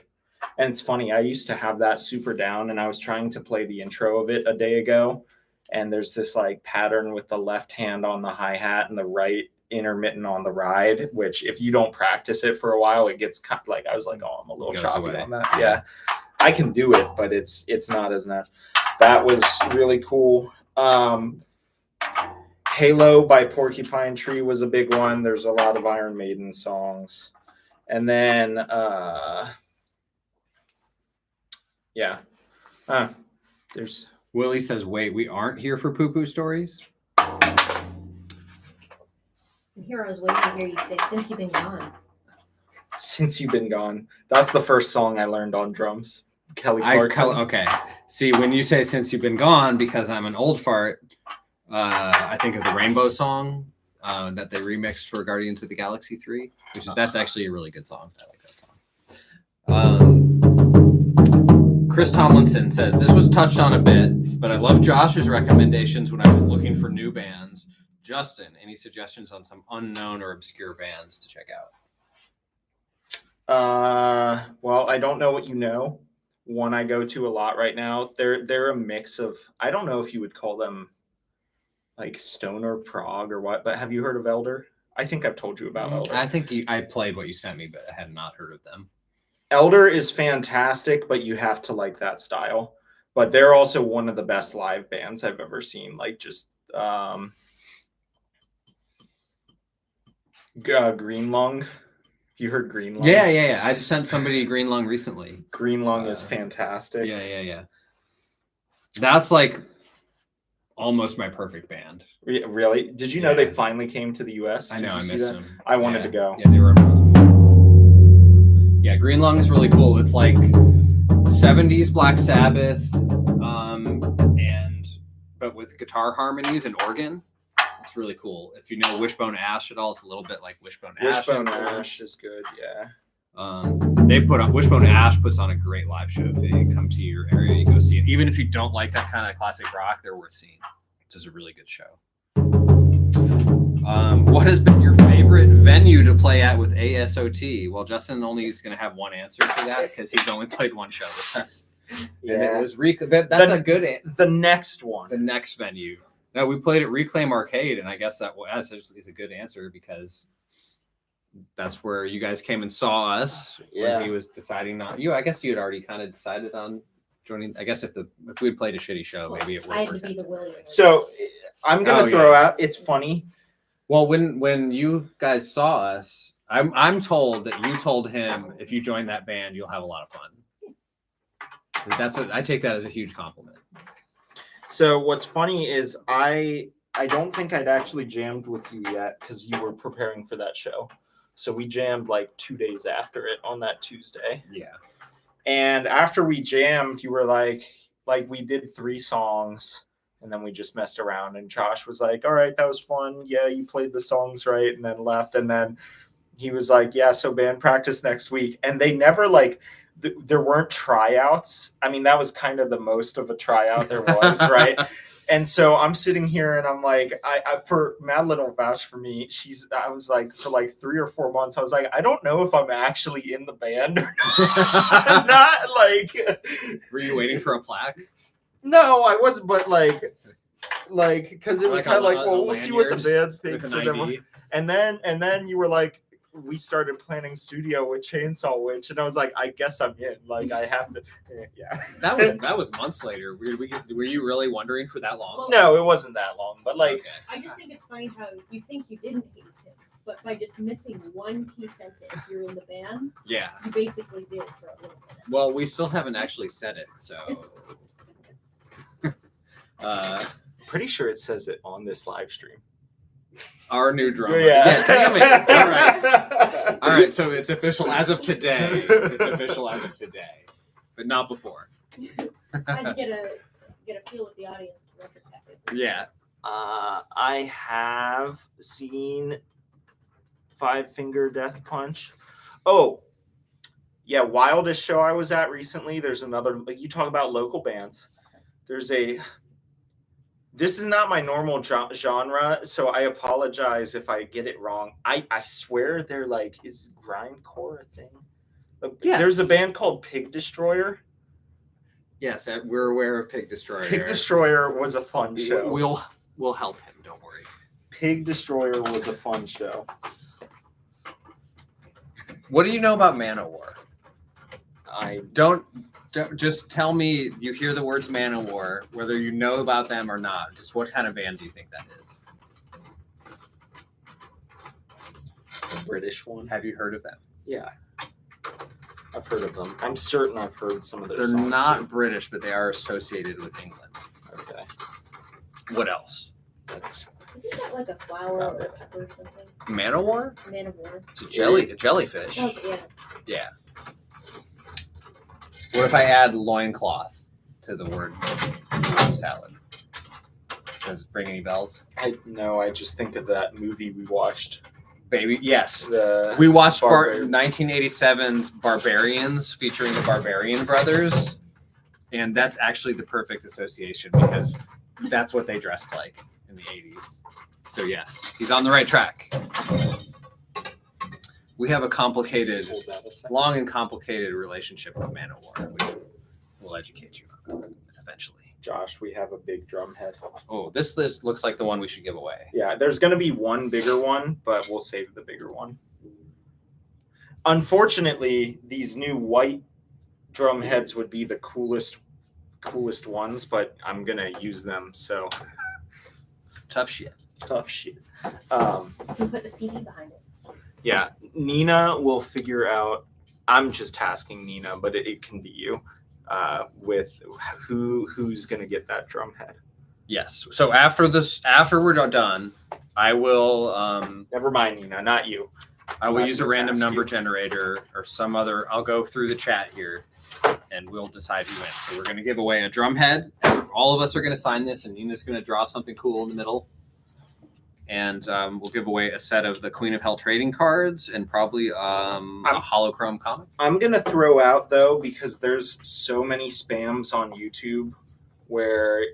And it's funny, I used to have that super down and I was trying to play the intro of it a day ago. And there's this like pattern with the left hand on the hi-hat and the right intermittent on the ride, which if you don't practice it for a while, it gets kind of like, I was like, oh, I'm a little choppy on that. Yeah, I can do it, but it's not as natural. That was really cool. Halo by Porcupine Tree was a big one. There's a lot of Iron Maiden songs. And then, there's... Willie says, wait, we aren't here for poo-poo stories? And here I was waiting to hear you say, "Since You've Been Gone." Since You've Been Gone. That's the first song I learned on drums. Kelly Clarkson. Okay. See, when you say Since You've Been Gone, because I'm an old fart, I think of the Rainbow song that they remixed for Guardians of the Galaxy 3, that's actually a really good song. I like that song. Chris Tomlinson says, this was touched on a bit, but I love Josh's recommendations when I'm looking for new bands. Justin, any suggestions on some unknown or obscure bands to check out? Well, I don't know what you know. One I go to a lot right now. They're a mix of, I don't know if you would call them like stoner prog or what, but have you heard of Elder? I think I've told you about Elder. I think I played what you sent me, but I had not heard of them. Elder is fantastic, but you have to like that style. But they're also one of the best live bands I've ever seen. Like just Green Lung. You heard Green Lung? Yeah. I just sent somebody Green Lung recently. Green Lung is fantastic. Yeah. That's like almost my perfect band. Really? Did you know they finally came to the US? I know, I missed them. I wanted to go. Yeah, they were. Yeah, Green Lung is really cool. It's like 70s Black Sabbath, but with guitar harmonies and organ. It's really cool. If you know Wishbone Ash at all, it's a little bit like Wishbone Ash. Wishbone Ash is good, yeah. They put on Wishbone Ash puts on a great live show. If you come to your area, you go see it. Even if you don't like that kind of classic rock, they're worth seeing. It's just a really good show. What has been your favorite venue to play at with ASOT? Well, Justin only is going to have one answer for that because he's only played one show with us. Yeah, and it was that's a good answer. The next one. The next venue. No, we played at Reclaim Arcade, and I guess that is a good answer because that's where you guys came and saw us. Yeah, when he was deciding not you. I guess you had already kind of decided on joining. I guess if we had played a shitty show, maybe it would. I had to be the Willie. So I'm gonna throw out. It's funny. Well, when you guys saw us, I'm told that you told him if you join that band, you'll have a lot of fun. I take that as a huge compliment. So what's funny is I don't think I'd actually jammed with you yet because you were preparing for that show. So we jammed like 2 days after it on that Tuesday. Yeah. And after we jammed, you were like we did 3 songs and then we just messed around. And Josh was like, all right, that was fun. Yeah, you played the songs right, and then left. And then he was like, yeah, so band practice next week. And they never like, there weren't tryouts. I mean, that was kind of the most of a tryout there was, right? And so I'm sitting here and I'm like, I for Madeline will vouch for me. I was like, for like 3 or 4 months, I was like, I don't know if I'm actually in the band or not. Like, were you waiting for a plaque? No, I wasn't, but like, because it was Like kind of a- like, a well, we'll see what the band with thinks. an ID? And then you were like, we started planning studio with Chainsaw Witch, and I was like, I guess I'm in. Like, I have to, yeah. That was months later. Were you really wondering for that long? Well, No, it wasn't that long, but like, Okay. I just think it's funny how you think you didn't hate him, but by just missing one key sentence, you're in the band. Yeah. You basically did for a little bit. Well, we still haven't actually said it, so. pretty sure it says it on this live stream. Our new drummer. Yeah. Damn it. All right. All right. So it's official as of today. It's official as of today, but not before. I had to get a feel with the audience to record that. Yeah. I have seen Five Finger Death Punch. Oh, yeah, wildest show I was at recently. There's another. Like, you talk about local bands. This is not my normal genre, so I apologize if I get it wrong. I swear they're like, is grindcore a thing? Yes. There's a band called Pig Destroyer. Yes, we're aware of Pig Destroyer. Pig Destroyer was a fun show. We'll help him. Don't worry. Pig Destroyer was a fun show. What do you know about Manowar? I Don't just tell me you hear the words Manowar, whether you know about them or not. Just what kind of band do you think that is? a British one. Have you heard of them? Yeah. I've heard of them. I'm certain I've heard some of their They're songs. not too. British, but they are associated with England. Okay. What else? That's Isn't that like a flower or a pepper or something? Manowar? Man of war. It's a jellyfish. Oh, yeah. Yeah. What if I add loincloth to the word salad? Does it ring any bells? I just think of that movie we watched. Baby, yes. The We watched Barbarian. 1987's Barbarians featuring the Barbarian Brothers. And that's actually the perfect association because that's what they dressed like in the 80s. So yes, he's on the right track. We have a complicated, Hold that a second. long and complicated relationship with Manowar, which we'll educate you on eventually. Josh, we have a big drum head. Oh, this looks like the one we should give away. Yeah, there's going to be one bigger one, but we'll save the bigger one. Unfortunately, these new white drum heads would be the coolest ones, but I'm going to use them, so Tough shit. tough shit. You can put a CD behind it. Yeah, Nina will figure out. I'm just tasking Nina, but it can be you. With who's gonna get that drum head? Yes. So after we're done, I will Never mind, Nina, not you. I will I'll use a have to random task number you. generator or some other. I'll go through the chat here, and we'll decide who wins. So we're gonna give away a drum head. And all of us are gonna sign this, and Nina's gonna draw something cool in the middle. And we'll give away a set of the Queen of Hell trading cards and probably a holochrome comic. I'm gonna throw out though, because there's so many spams on YouTube where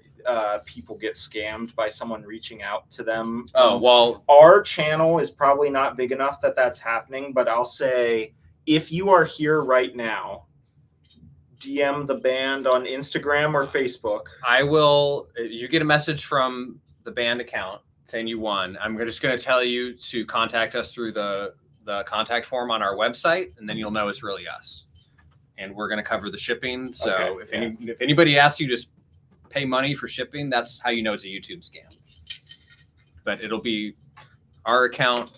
people get scammed by someone reaching out to them. Oh, well, Our channel is probably not big enough that that's happening, but I'll say if you are here right now, DM the band on Instagram or Facebook. I will. You get a message from the band account saying you won. I'm just going to tell you to contact us through the contact form on our website, and then you'll know it's really us. And we're going to cover the shipping. So Okay, if anybody asks you to pay money for shipping, that's how you know it's a YouTube scam. But it'll be our account,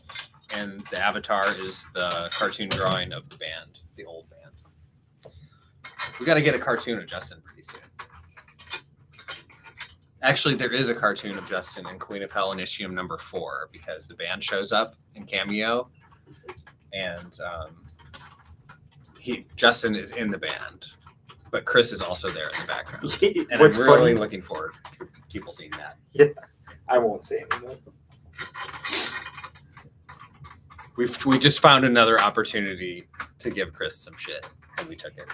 and the avatar is the cartoon drawing of the band, the old band. We got to get a cartoon of Justin pretty soon. Actually, there is a cartoon of Justin in Queen of Hell Initium number 4 because the band shows up in cameo, and Justin is in the band, but Chris is also there in the background. And What's I'm really funny, looking forward to people seeing that. I won't say anything. We just found another opportunity to give Chris some shit, and we took it.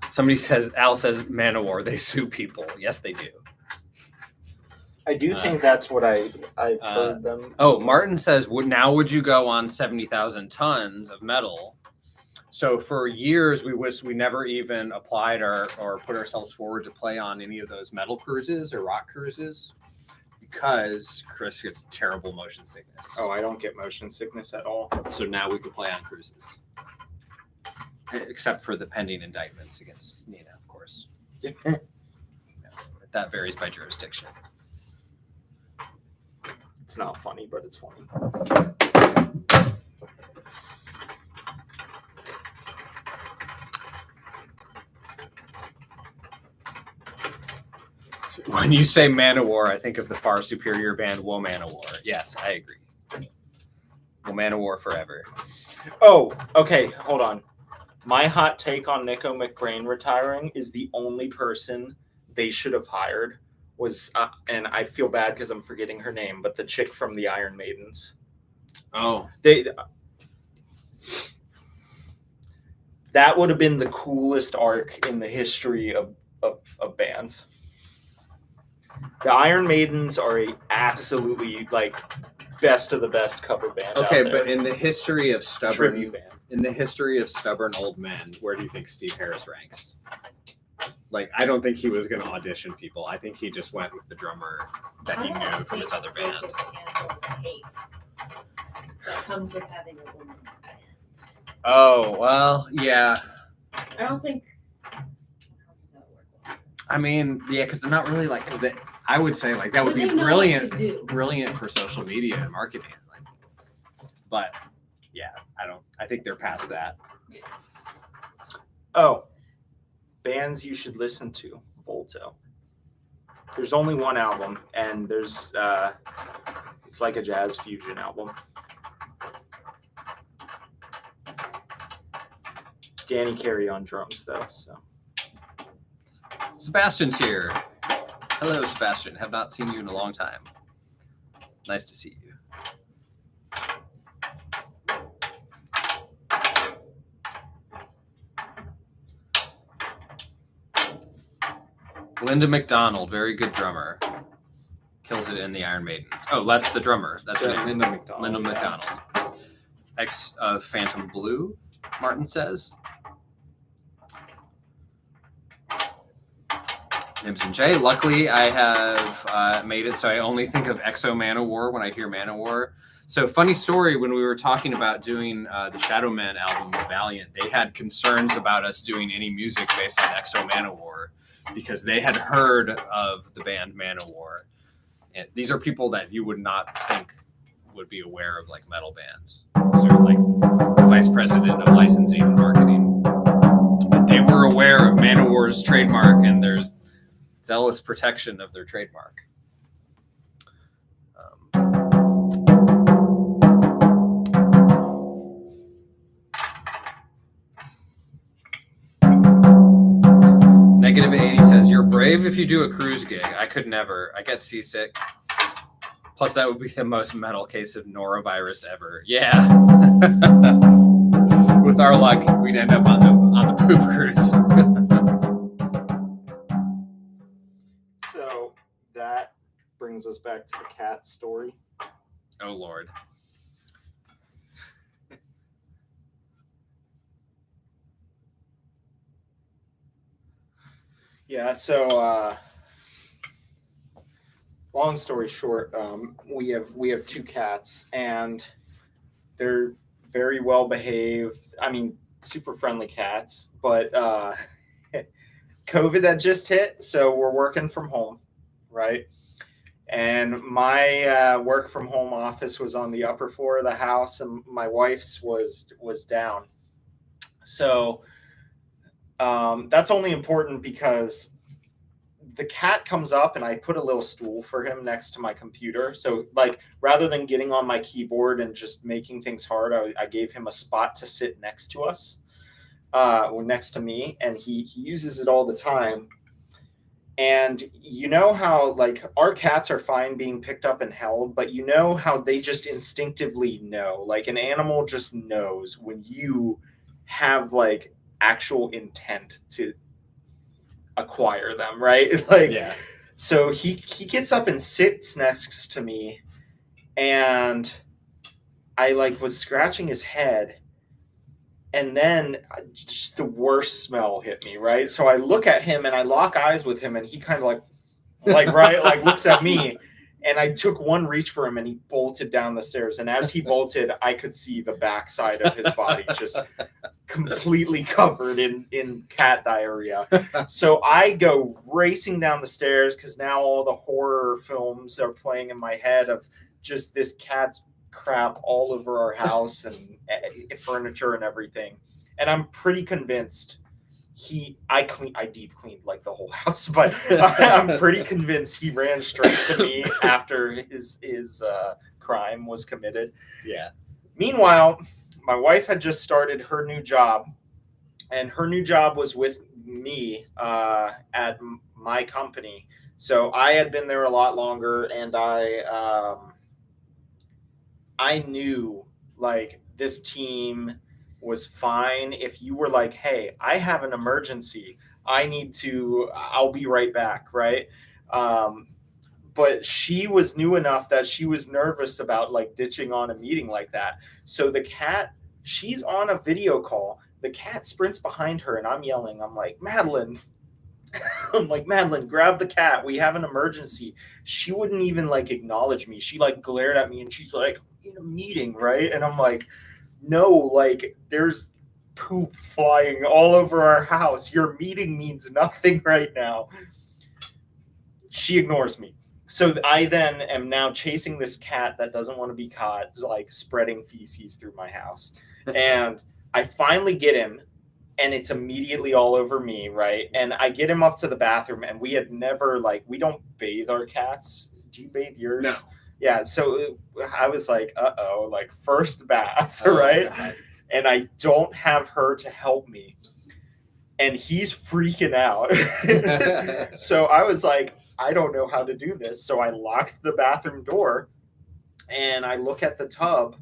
Somebody says, Al says, Manowar, they sue people. Yes, they do. I do think that's what I've heard them. Oh, Martin says, would you go on 70,000 tons of metal? So for years, we never even applied or put ourselves forward to play on any of those metal cruises or rock cruises because Chris gets terrible motion sickness. Oh, I don't get motion sickness at all. So now we can play on cruises. Except for the pending indictments against Nina, of course. Yeah, that varies by jurisdiction. It's not funny, but it's funny. When you say Manowar, I think of the far superior band Woe Manowar. Yes, I agree. Woe Manowar forever. Oh, okay. Hold on. My hot take on Nico McBrain retiring is the only person they should have hired was, and I feel bad because I'm forgetting her name, but the chick from the Iron Maidens. Oh. That would have been the coolest arc in the history of bands. The Iron Maidens are a absolutely like best of the best cover band. Okay, out there. but in the history of Tribute band. in the history of stubborn old men, where do you think Steve Harris ranks? Like, I don't think he was going to audition people. I think he just went with the drummer that he knew from his other band. Hate that comes with having a woman in the band. Oh, well, yeah. I don't think that'll work well. I mean, yeah, because they're not really like, I would say like that would But be they know what brilliant, to do. brilliant for social media and marketing. Like, but yeah, I think they're past that. Oh, bands you should listen to. Volto. There's only one album, and there's it's like a jazz fusion album. Danny Carey on drums, though. So Sebastian's here. Hello, Sebastian. Have not seen you in a long time. Nice to see you. Linda McDonald, very good drummer. Kills it in the Iron Maidens. Oh, that's the drummer. That's her name. Linda McDonald. Linda McDonald. Ex of Phantom Blue, Martin says. Nibs and Jay. Luckily, I have made it so I only think of Exo Manowar when I hear Manowar. So, funny story, when we were talking about doing the Shadow Man album with Valiant, they had concerns about us doing any music based on Exo Manowar because they had heard of the band Manowar. And these are people that you would not think would be aware of like metal bands. These are like the vice president of licensing and marketing. But they were aware of Manowar's trademark and there's zealous protection of their trademark. Negative 80 says, you're brave if you do a cruise gig. I could never. I get seasick. Plus, that would be the most metal case of norovirus ever. Yeah. With our luck, we'd end up on the poop cruise. So that brings us back to the cat story. Oh, Lord. Yeah, so long story short, we have two cats, and they're very well behaved. I mean, super friendly cats, but COVID had just hit, so we're working from home, right? And my work from home office was on the upper floor of the house, and my wife's was down. So that's only important because the cat comes up and I put a little stool for him next to my computer. So like, rather than getting on my keyboard and just making things hard, I gave him a spot to sit next to us, or next to me. And he uses it all the time. And you know how like our cats are fine being picked up and held, but you know how they just instinctively know, like an animal just knows when you have like actual intent to acquire them, right? Like, Yeah. so he gets up and sits next to me, and I like was scratching his head, and then just the worst smell hit me, right? So I look at him and I lock eyes with him, and he kind of like right, like looks at me, and I took one reach for him, and he bolted down the stairs. And as he bolted, I could see the backside of his body just completely covered in cat diarrhea. So I go racing down the stairs because now all the horror films are playing in my head of just this cat's crap all over our house and furniture and everything. And I'm pretty convinced I deep cleaned like the whole house, but I'm pretty convinced he ran straight to me after his crime was committed. Yeah. Meanwhile, my wife had just started her new job, and her new job was with me at my company. So I had been there a lot longer, and I knew like this team was fine if you were like, hey, I have an emergency, I'll be right back, right? But she was new enough that she was nervous about like ditching on a meeting like that. So the cat, she's on a video call, the cat sprints behind her, and I'm yelling, I'm like, Madeline, I'm like, Madeline, grab the cat, we have an emergency. She wouldn't even like acknowledge me. She like glared at me, and she's like, in a meeting, right? And I'm like, no, like there's poop flying all over our house, your meeting means nothing right now. She ignores me. So I then am now chasing this cat that doesn't want to be caught, like spreading feces through my house. And I finally get him, and it's immediately all over me, right? And I get him up to the bathroom, and we had never, like, we don't bathe our cats. Do you bathe yours? No. Yeah, so I was like, uh-oh, like first bath, Oh, right? God. And I don't have her to help me. And he's freaking out. So I was like, I don't know how to do this. So I locked the bathroom door, and I look at the tub,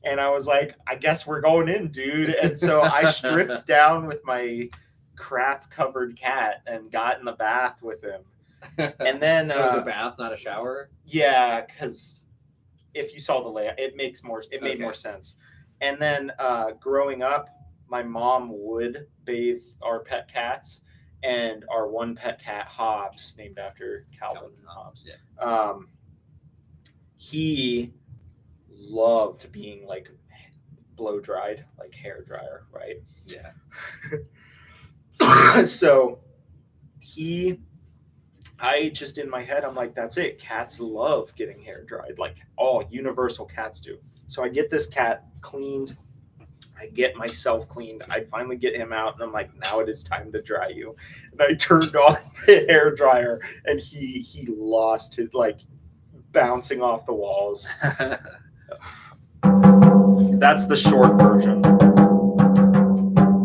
and I was like, I guess we're going in, dude. And so I stripped down with my crap covered cat and got in the bath with him. And then It was a bath, not a shower. yeah, because if you saw the layout, it made more sense. And then growing up, my mom would bathe our pet cats, and our one pet cat, Hobbs, named after Calvin Hobbs. Yeah. He loved being like blow dried, like hair dryer, right? Yeah. So I just in my head, I'm like, that's it. Cats love getting hair dried, like all universal cats do. So I get this cat cleaned. I get myself cleaned. I finally get him out, and I'm like, now it is time to dry you. And I turned on the hair dryer, and he lost his, like, bouncing off the walls. That's the short version.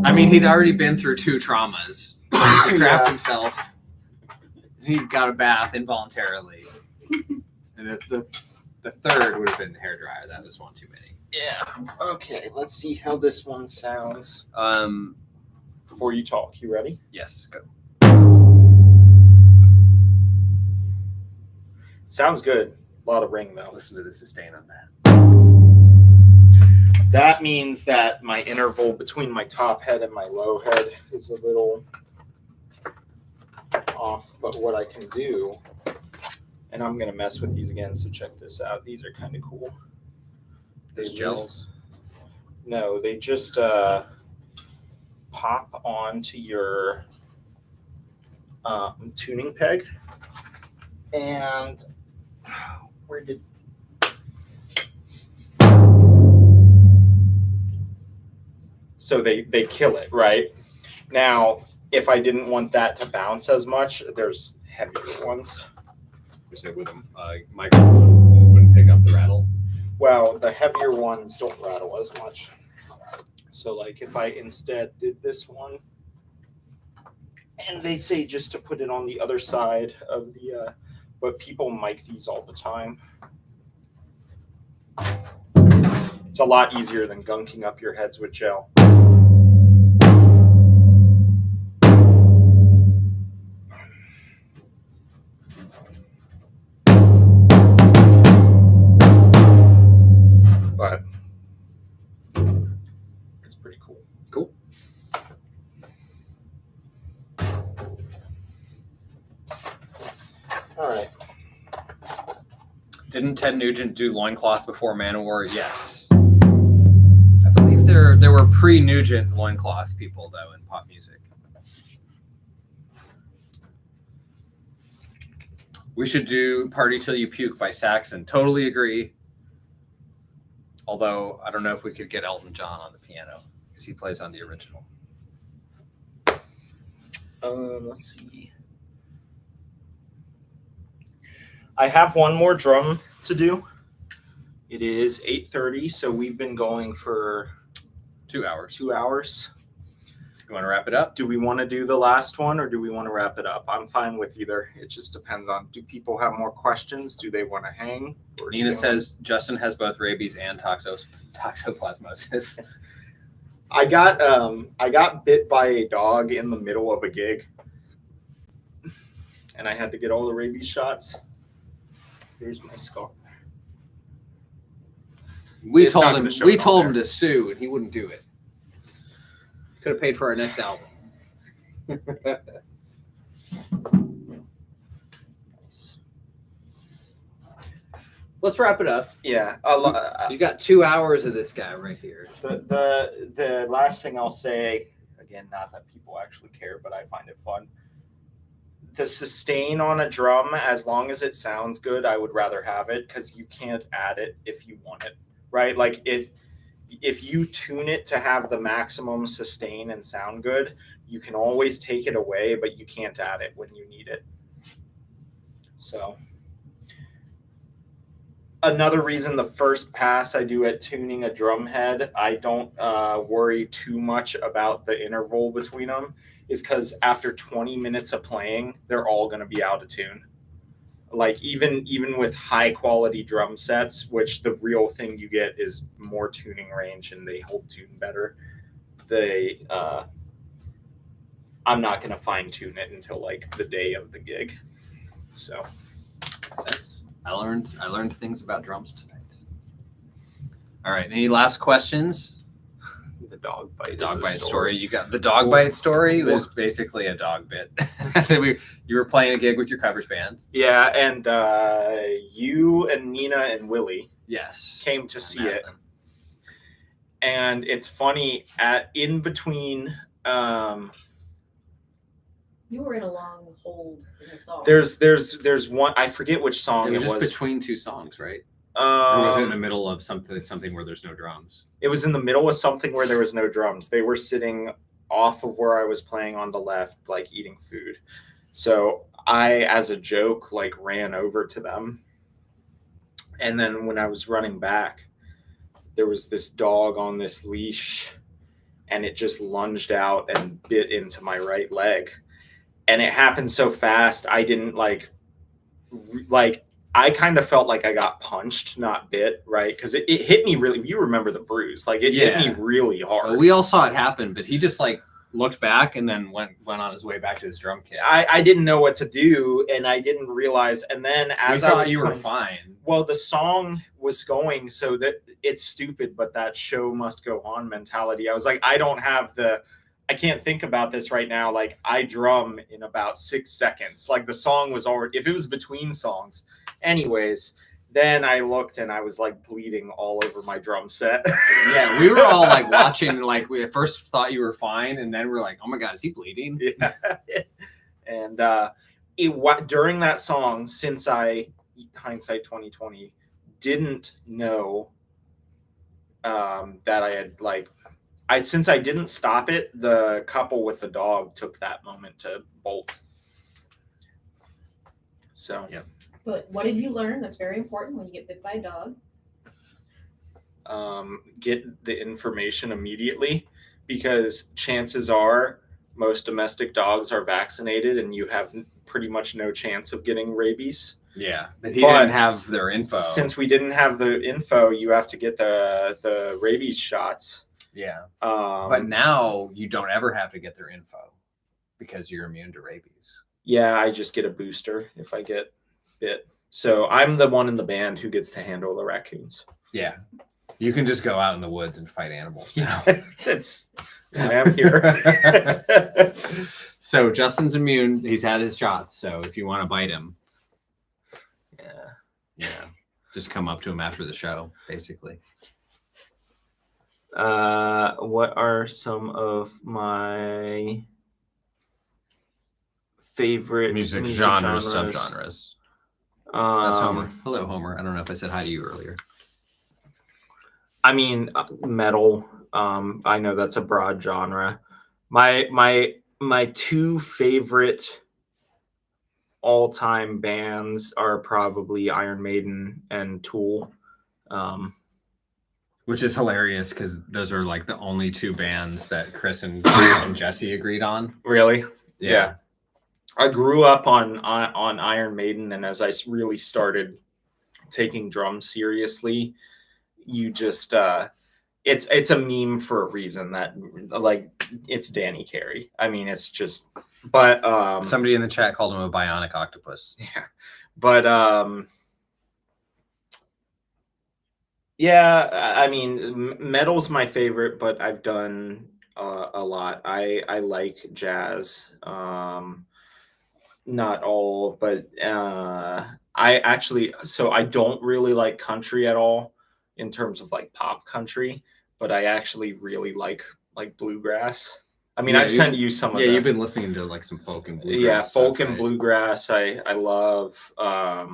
I mean, he'd already been through 2 traumas. He crapped himself. He got a bath involuntarily. And the third would have been the hairdryer. That was one too many. Yeah. Okay, let's see how this one sounds. Um, Before you talk, you ready? yes, go. Sounds good. A lot of ring, though. Listen to the sustain on that. That means that my interval between my top head and my low head is a little off. But what I can do, and I'm going to mess with these again, so check this out. These are kind of cool. Those gels? No, they just pop onto your tuning peg. And where did... So they kill it, right? Now, if I didn't want that to bounce as much, there's heavier ones. With a microphone, wouldn't pick up the rattle. Well, the heavier ones don't rattle as much. So like if I instead did this one, And they say just to put it on the other side of the, but people mic these all the time. It's a lot easier than gunking up your heads with gel. But it's pretty cool. Cool. All right. Didn't Ted Nugent do Loincloth before Manowar? Yes. I believe there were pre-Nugent Loincloth people, though, in pop music. We should do Party Till You Puke by Saxon. Totally agree. Although, I don't know if we could get Elton John on the piano, because he plays on the original. Let's see. I have one more drum to do. It is 8:30, so we've been going for 2 hours. 2 hours. You want to wrap it up? Do we want to do the last one or do we want to wrap it up? I'm fine with either. It just depends on, do people have more questions? Do they want to hang? Or do Nina they says Justin has both rabies and toxoplasmosis. I got bit by a dog in the middle of a gig, and I had to get all the rabies shots. Here's my scar. We It's not told gonna him show we it on told him there. to sue, and he wouldn't do it. Could have paid for our next album. Let's wrap it up. Yeah. You got 2 hours of this guy right here. The last thing I'll say, again, not that people actually care, but I find it fun. The sustain on a drum, as long as it sounds good, I would rather have it, because you can't add it if you want it, right? Like if you tune it to have the maximum sustain and sound good, you can always take it away, but you can't add it when you need it. So another reason the first pass I do at tuning a drum head, I don't worry too much about the interval between them, is because after 20 minutes of playing, they're all going to be out of tune. Like even with high quality drum sets, which the real thing you get is more tuning range and they hold tune better. I'm not going to fine tune it until like the day of the gig. So Makes sense. I learned things about drums tonight. All right. Any last questions? the dog bite. Dog is a bite story. You got the dog bite story was basically a dog bit. You were playing a gig with your covers band. Yeah, and you and Nina and Willie Yes. came to I see met it. them. And it's funny, in between You were in a long hold in the song. there's one, I forget which song It was it just was. between two songs, right? Or was it in the Um, middle of something where there's no drums? it was in the middle of something where there was no drums. They were sitting off of where I was playing on the left, like eating food. So I, as a joke, like ran over to them. And then when I was running back, there was this dog on this leash, and it just lunged out and bit into my right leg. And it happened so fast, I didn't like I kind of felt like I got punched, not bit, right? Because it hit me really. You remember the bruise? Like it hit me really hard. Well, we all saw it happen, but he just like looked back and then went on his way back to his drum kit. I didn't know what to do, and I didn't realize. And then as I was you were playing, fine. well, the song was going, so that it's stupid, but that show must go on mentality. I was like, I can't think about this right now. Like I drum in about 6 seconds. Like the song was already, if it was between songs. Anyways, then I looked and I was like bleeding all over my drum set. Yeah, we were all like watching, like we at first thought you were fine, and then we're like, oh my God, is he bleeding? Yeah. And during that song, since hindsight 2020, didn't know that I had since I didn't stop it, the couple with the dog took that moment to bolt. So Yep. But what did you learn? That's very important when you get bit by a dog. get the information immediately, because chances are most domestic dogs are vaccinated, and you have pretty much no chance of getting rabies. Yeah, but he But didn't have their info. Since we didn't have the info, you have to get the rabies shots. Yeah, but now you don't ever have to get their info because you're immune to rabies. Yeah, I just get a booster if I get bit. So I'm the one in the band who gets to handle the raccoons. Yeah, you can just go out in the woods and fight animals now. That's why I'm here. So Justin's immune. He's had his shots. So if you want to bite him, yeah, just come up to him after the show, basically. What are some of my favorite music genres, subgenres? That's Homer. Hello, Homer. I don't know if I said hi to you earlier. I mean, metal. I know that's a broad genre. My two favorite all-time bands are probably Iron Maiden and Tool. Which is hilarious because those are like the only two bands that Chris and Jesse agreed on. Really? Yeah. I grew up on Iron Maiden, and as I really started taking drums seriously, you just it's a meme for a reason that like it's Danny Carey. I mean, it's just but somebody in the chat called him a bionic octopus. Yeah. But yeah, I mean, metal's my favorite, but I've done a lot. I like jazz. Not all, but I actually, so I don't really like country at all in terms of like pop country, but I actually really like bluegrass. I mean, I've sent you some of the, you've been listening to like some folk and bluegrass. Yeah, folk and bluegrass. I love. I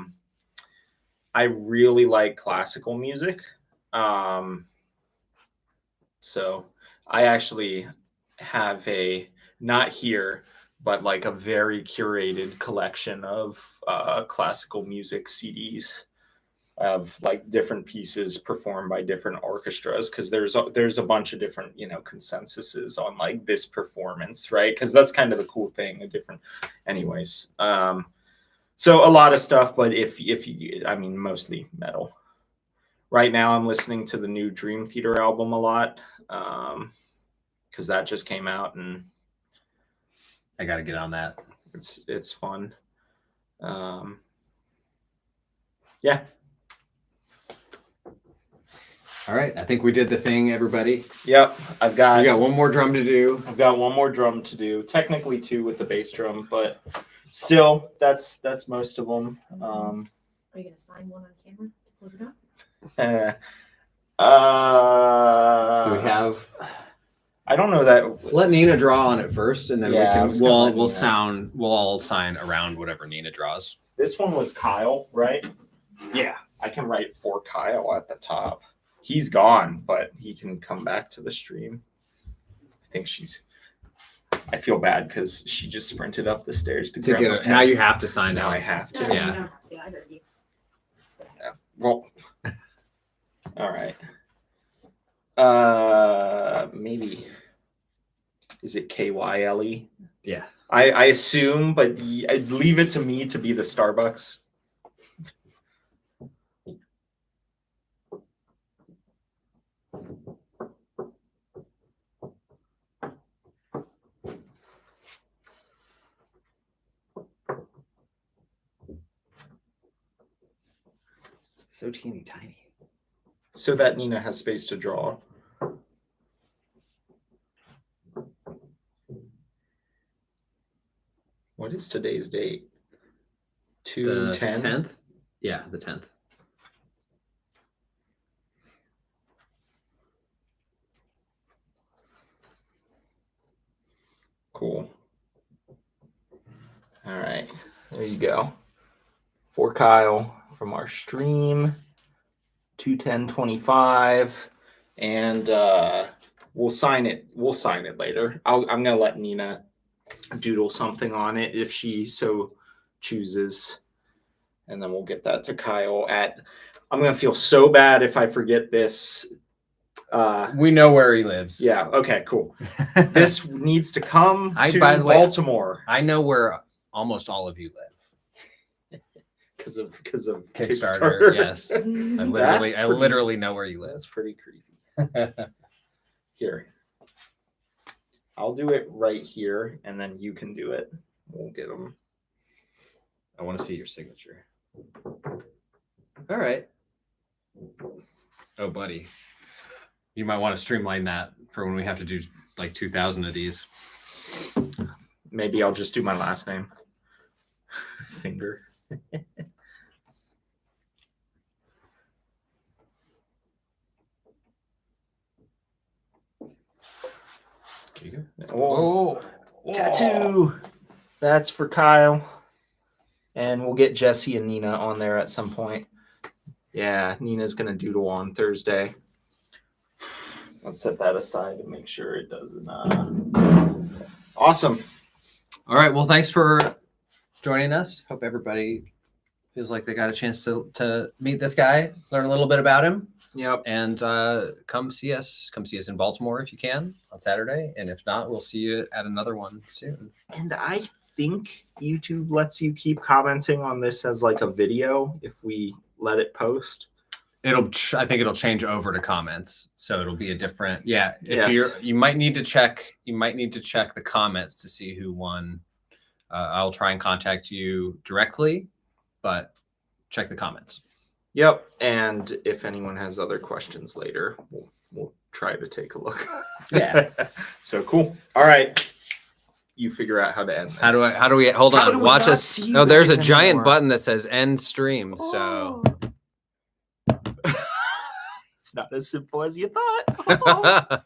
really like classical music. So I actually have not here, but like a very curated collection of classical music CDs of like different pieces performed by different orchestras, because there's a bunch of different consensuses on like this performance, right? Because that's kind of the cool thing, anyways. So a lot of stuff, but if you, I mean, mostly metal. Right now I'm listening to the new Dream Theater album a lot, because that just came out and I got to get on that. It's fun. Yeah. All right, I think we did the thing, everybody. Yep, we got one more drum to do. I've got one more drum to do. Technically two with the bass drum, but still, that's most of them. Are you gonna sign one on camera to close it out? Do we have? I don't know that. Let Nina draw on it first, and then we'll all sign around whatever Nina draws. This one was Kyle, right? Yeah, I can write for Kyle at the top. He's gone, but he can come back to the stream. I feel bad because she just sprinted up the stairs to grab get it. Now you have to sign now out. I have to. No, Yeah. you don't have to. I heard you. Yeah. Well, all right. Maybe. Is it KYLE? Yeah. I assume, but I'd leave it to me to be the Starbucks. So teeny tiny. So that Nina has space to draw. What is today's date? 2/10? 10th? Yeah, the 10th. Cool. All right. There you go. For Kyle from our stream. 2/10/25. And we'll sign it. We'll sign it later. I'm gonna let Nina doodle something on it if she so chooses, and then we'll get that to Kyle I'm gonna feel so bad if I forget this We know where he lives. Yeah. Okay. Cool. This needs to come to by the way, Baltimore I know where almost all of you live. because of Kickstarter. Yes. I That's pretty- literally know where you live. That's pretty creepy. Here, I'll do it right here, and then you can do it. We'll get them. I want to see your signature. All right. Oh, buddy. You might want to streamline that for when we have to do like 2,000 of these. Maybe I'll just do my last name. Finger. Oh, tattoo. That's for Kyle. And we'll get Jesse and Nina on there at some point. Yeah, Nina's going to doodle on Thursday. Let's set that aside to make sure it doesn't. Awesome. All right. Well, thanks for joining us. Hope everybody feels like they got a chance to meet this guy, learn a little bit about him. Yep. And come see us. Come see us in Baltimore if you can on Saturday. And if not, we'll see you at another one soon. And I think YouTube lets you keep commenting on this as like a video if we let it post. I think it'll change over to comments, so it'll be a different. Yeah, if Yes. you might need to check. You might need to check the comments to see who won. I'll try and contact you directly, but check the comments. Yep. And if anyone has other questions later, we'll try to take a look. Yeah. So cool. All right. You figure out how to end this. How do we hold How on? do we Watch not us. see you Oh, there's a guys giant anymore? button that says end stream. So It's not as simple as you thought.